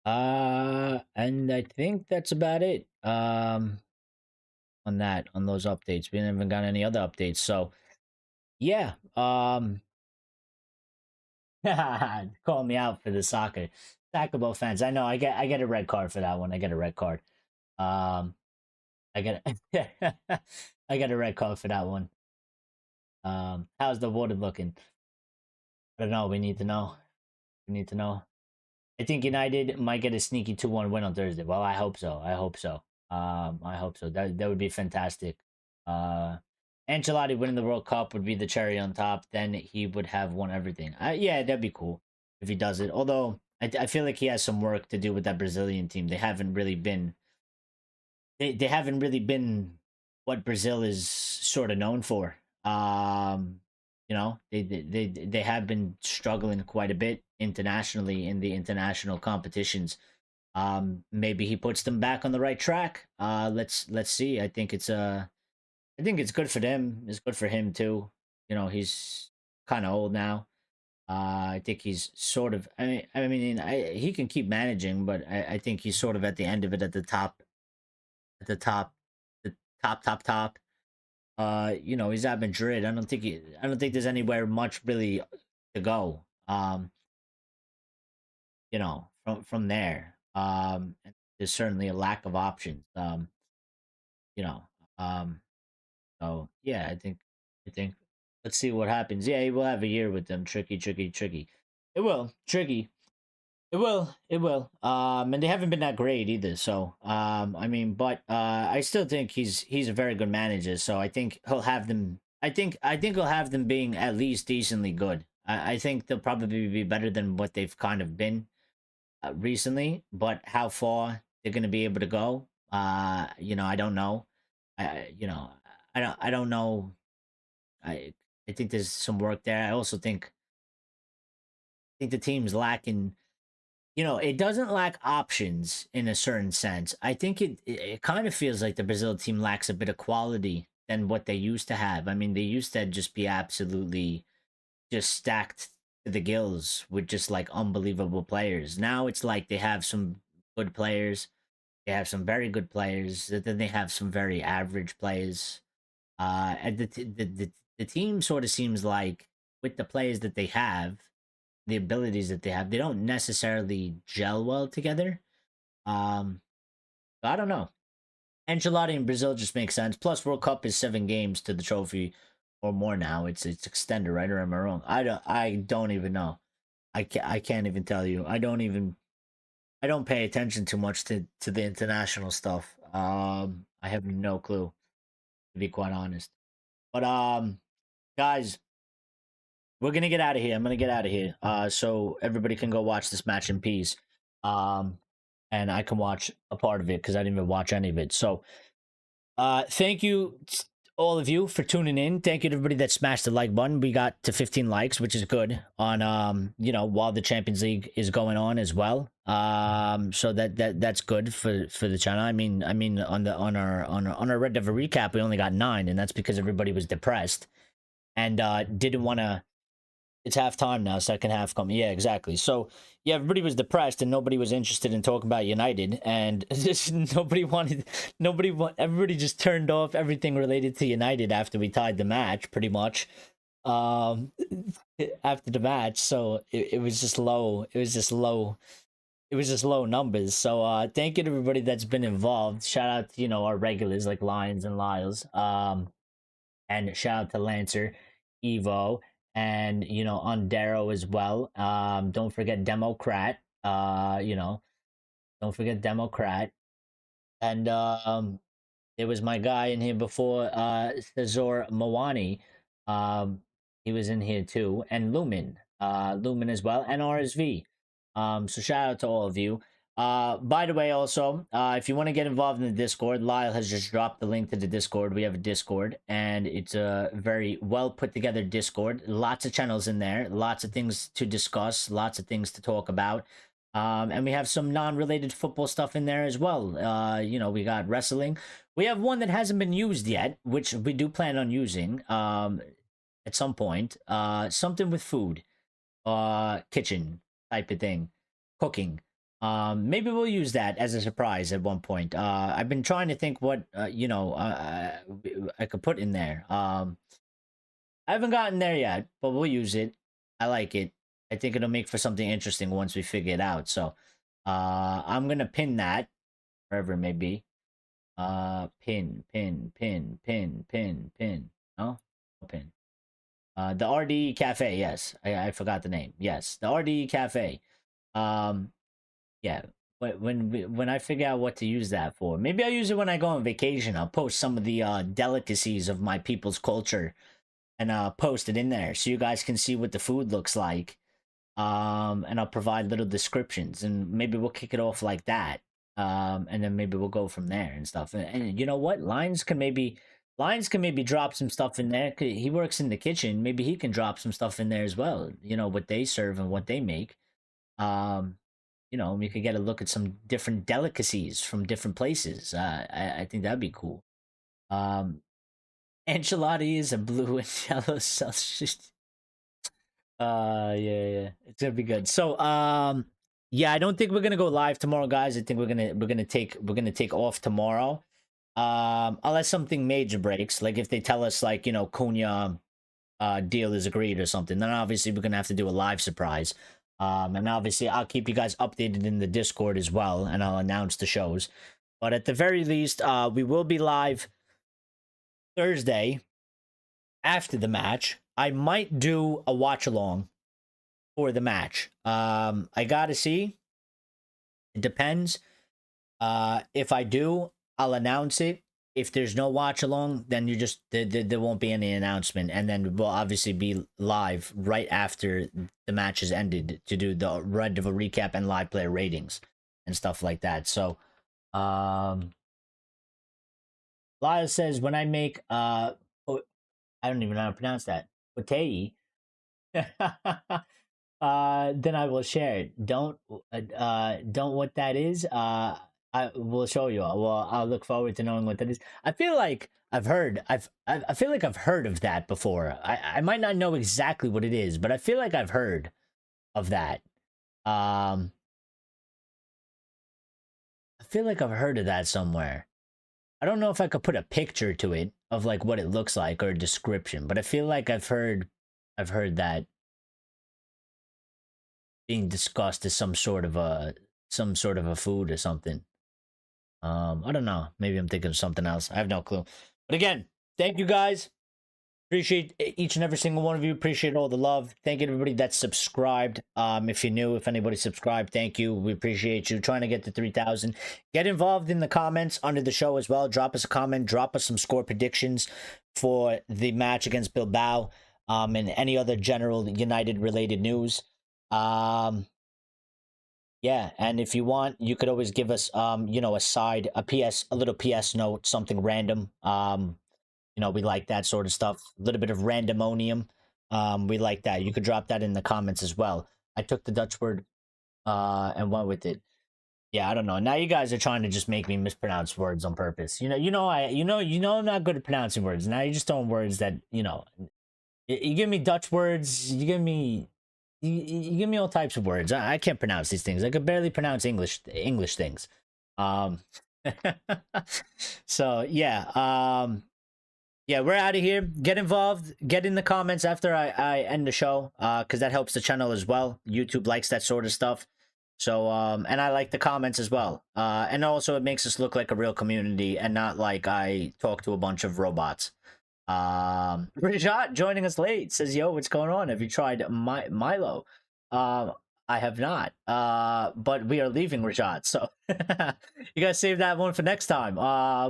And I think that's about it. On those updates, we haven't got any other updates. So, yeah. Call me out for the soccer fans. I know I get a red card for that one. I get a red card. I get I get a red card for that one. How's the water looking? I don't know. We need to know. We need to know. I think United might get a sneaky 2-1 win on Thursday. Well, I hope so. I hope so. I hope so. That would be fantastic. Ancelotti winning the World Cup would be the cherry on top. Then he would have won everything. Yeah, that'd be cool if he does it. Although I feel like he has some work to do with that Brazilian team. They haven't really been. They haven't really been what Brazil is sort of known for. They have been struggling quite a bit internationally in the international competitions. Maybe he puts them back on the right track. Let's see. I think it's good for them. It's good for him too. He's kind of old now. I think he's sort of. He can keep managing, but I think he's sort of at the end of it, at the top, the top. He's at Madrid. I don't think there's anywhere much really to go. From there. There's certainly a lack of options. You know, so yeah, I think let's see what happens. Yeah, he will have a year with them. Tricky. It will. Tricky. It will. And they haven't been that great either. So, but I still think he's a very good manager. So I think he'll have them. I think he'll have them being at least decently good. I think they'll probably be better than what they've kind of been recently. But how far they're going to be able to go, You know, I don't know. You know, I don't know. I I think there's some work there. I also think the team's lacking. You know, it doesn't lack options in a certain sense. I think it kind of feels like the Brazil team lacks a bit of quality than what they used to have. I mean, they used to just be absolutely just stacked to the gills with just like unbelievable players. Now it's like they have some good players, they have some very good players, then they have some very average players. And the team sort of seems like with the players that they have, the abilities that they have, they don't necessarily gel well together. Um, I don't know. Ancelotti in Brazil just makes sense. Plus, World Cup is 7 games to the trophy or more now. It's extended, right? Or am I wrong? I don't even know. I can't even tell you. I don't pay attention too much to the international stuff. I have no clue, to be quite honest. But guys, we're gonna get out of here. I'm gonna get out of here. So everybody can go watch this match in peace. Um, and I can watch a part of it because I didn't even watch any of it. So thank you all of you for tuning in. Thank you to everybody that smashed the like button. We got to 15 likes, which is good on you know, while the Champions League is going on as well. So that's good for the channel. I mean on our Red Devil recap, we only got 9, and that's because everybody was depressed and didn't want to. It's halftime now, second half coming. Yeah, exactly. So yeah, everybody was depressed and nobody was interested in talking about United, and just everybody just turned off everything related to United after we tied the match, pretty much. Um, after the match, so it was just low. It was just low. It was just low numbers. So thank you to everybody that's been involved. Shout out to, you know, our regulars like Lions and Lyles. And shout out to Lancer, Evo, and you know, on Darrow as well. Don't forget Democrat. You know, don't forget Democrat. And there was my guy in here before, Cesar Mawani. Um, he was in here too, and Lumen, Lumen as well, and RSV. So shout out to all of you. By the way, also, if you want to get involved in the Discord, Lyle has just dropped the link to the Discord. We have a Discord, and it's a very well put together Discord. Lots of channels in there, lots of things to discuss, lots of things to talk about. And we have some non-related football stuff in there as well. You know, we got wrestling. We have one that hasn't been used yet, which we do plan on using at some point. Something with food, kitchen type of thing, cooking. Maybe we'll use that as a surprise at one point. I've been trying to think what you know, I could put in there. I haven't gotten there yet, but we'll use it. I like it. I think it'll make for something interesting once we figure it out. So I'm gonna pin that wherever it may be. Pin. No, no pin. The RDE Cafe. Yes, I forgot the name. Yes, the RDE Cafe. Yeah. But when I figure out what to use that for, maybe I'll use it when I go on vacation. I'll post some of the delicacies of my people's culture and post it in there so you guys can see what the food looks like. And I'll provide little descriptions, and maybe we'll kick it off like that. And then maybe we'll go from there and stuff. And you know what? Lions can maybe drop some stuff in there. He works in the kitchen. Maybe he can drop some stuff in there as well. You know, what they serve and what they make. You know, we could get a look at some different delicacies from different places. I think that'd be cool. Enchilada is a blue and yellow sausage. Yeah, it's gonna be good. So, yeah, I don't think we're gonna go live tomorrow, guys. I think we're gonna take off tomorrow. Unless something major breaks, like if they tell us, like, you know, Cunha deal is agreed or something, then obviously we're gonna have to do a live surprise. And obviously I'll keep you guys updated in the Discord as well, and I'll announce the shows. But at the very least, we will be live Thursday after the match. I might do a watch along for the match. I gotta see. It depends. If I do, I'll announce it. If there's no watch along, then you just there won't be any announcement, and then we'll obviously be live right after the match has ended to do the Red Devil recap and live player ratings and stuff like that. So, Lyle says, when I make I don't even know how to pronounce that. Potei. Then I will share it. Don't what that is. I will show you. Well, I'll look forward to knowing what that is. I feel like I feel like I've heard of that before. I might not know exactly what it is, but I feel like I've heard of that. I feel like I've heard of that somewhere. I don't know if I could put a picture to it of like what it looks like or a description, but I feel like I've heard that being discussed as some sort of a food or something. I don't know. Maybe I'm thinking of something else. I have no clue. But again, thank you guys. Appreciate each and every single one of you. Appreciate all the love. Thank you everybody that's subscribed. If you're new, if anybody subscribed, thank you. We appreciate you. Trying to get to 3,000. Get involved in the comments under the show as well. Drop us a comment. Drop us some score predictions for the match against Bilbao. And any other general United related news. Yeah, and if you want, you could always give us a little PS note, something random. We like that sort of stuff. A little bit of randomonium. We like that. You could drop that in the comments as well. I took the Dutch word and went with it. Yeah, I don't know. Now you guys are trying to just make me mispronounce words on purpose. I'm not good at pronouncing words. Now you're just throwing words that, you give me Dutch words, you give me all types of words. I can't pronounce these things. I could barely pronounce English things. So yeah. Yeah, we're out of here. Get involved. Get in the comments after I end the show, because that helps the channel as well. YouTube likes that sort of stuff. So, and I like the comments as well. And also it makes us look like a real community and not like I talk to a bunch of robots. Rajat joining us late says, yo, what's going on? Have you tried Milo? I have not. But we are leaving, Rajat. So you guys save that one for next time.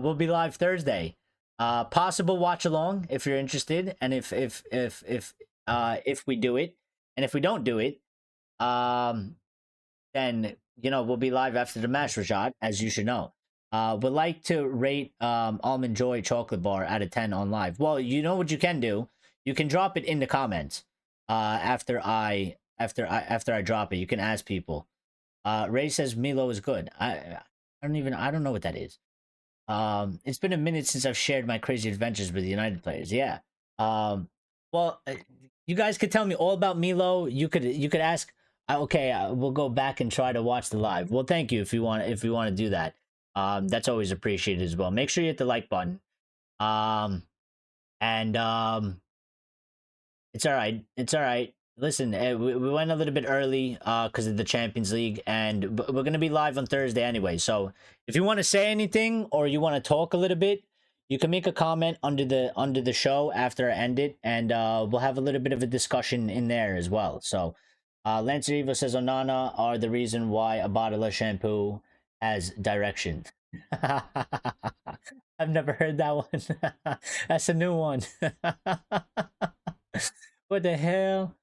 We'll be live Thursday. Possible watch along if you're interested, and if we do it, and if we don't do it, then we'll be live after the match, Rajat, as you should know. Would like to rate Almond Joy chocolate bar out of 10 on live. Well, you know what you can do. You can drop it in the comments. After I drop it, you can ask people. Ray says Milo is good. I don't know what that is. It's been a minute since I've shared my crazy adventures with United players. Yeah. Well, you guys could tell me all about Milo. You could ask. Okay, we'll go back and try to watch the live. Well, thank you if you want to do that. That's always appreciated as well. Make sure you hit the like button. It's all right. It's all right. Listen, we went a little bit early because of the Champions League, and we're going to be live on Thursday anyway. So if you want to say anything or you want to talk a little bit, you can make a comment under the show after I end it, and we'll have a little bit of a discussion in there as well. So Lancer Eva says Onana are the reason why a bottle of shampoo has direction. I've never heard that one. That's a new one. What the hell?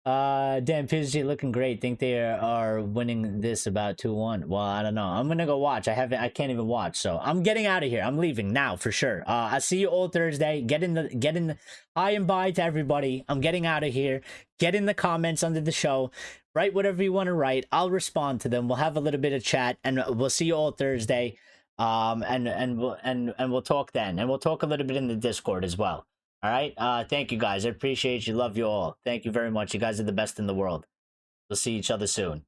Damn, PSG looking great. Think they are winning this about 2-1. Well, I don't know. I'm gonna go watch. I can't even watch. So I'm getting out of here. I'm leaving now for sure. I'll see you all Thursday. Get in the hi and bye to everybody. I'm getting out of here. Get in the comments under the show. Write whatever you want to write. I'll respond to them. We'll have a little bit of chat, and we'll see you all Thursday. And we'll talk then, and we'll talk a little bit in the Discord as well. All right. Thank you guys. I appreciate you. Love you all. Thank you very much. You guys are the best in the world. We'll see each other soon.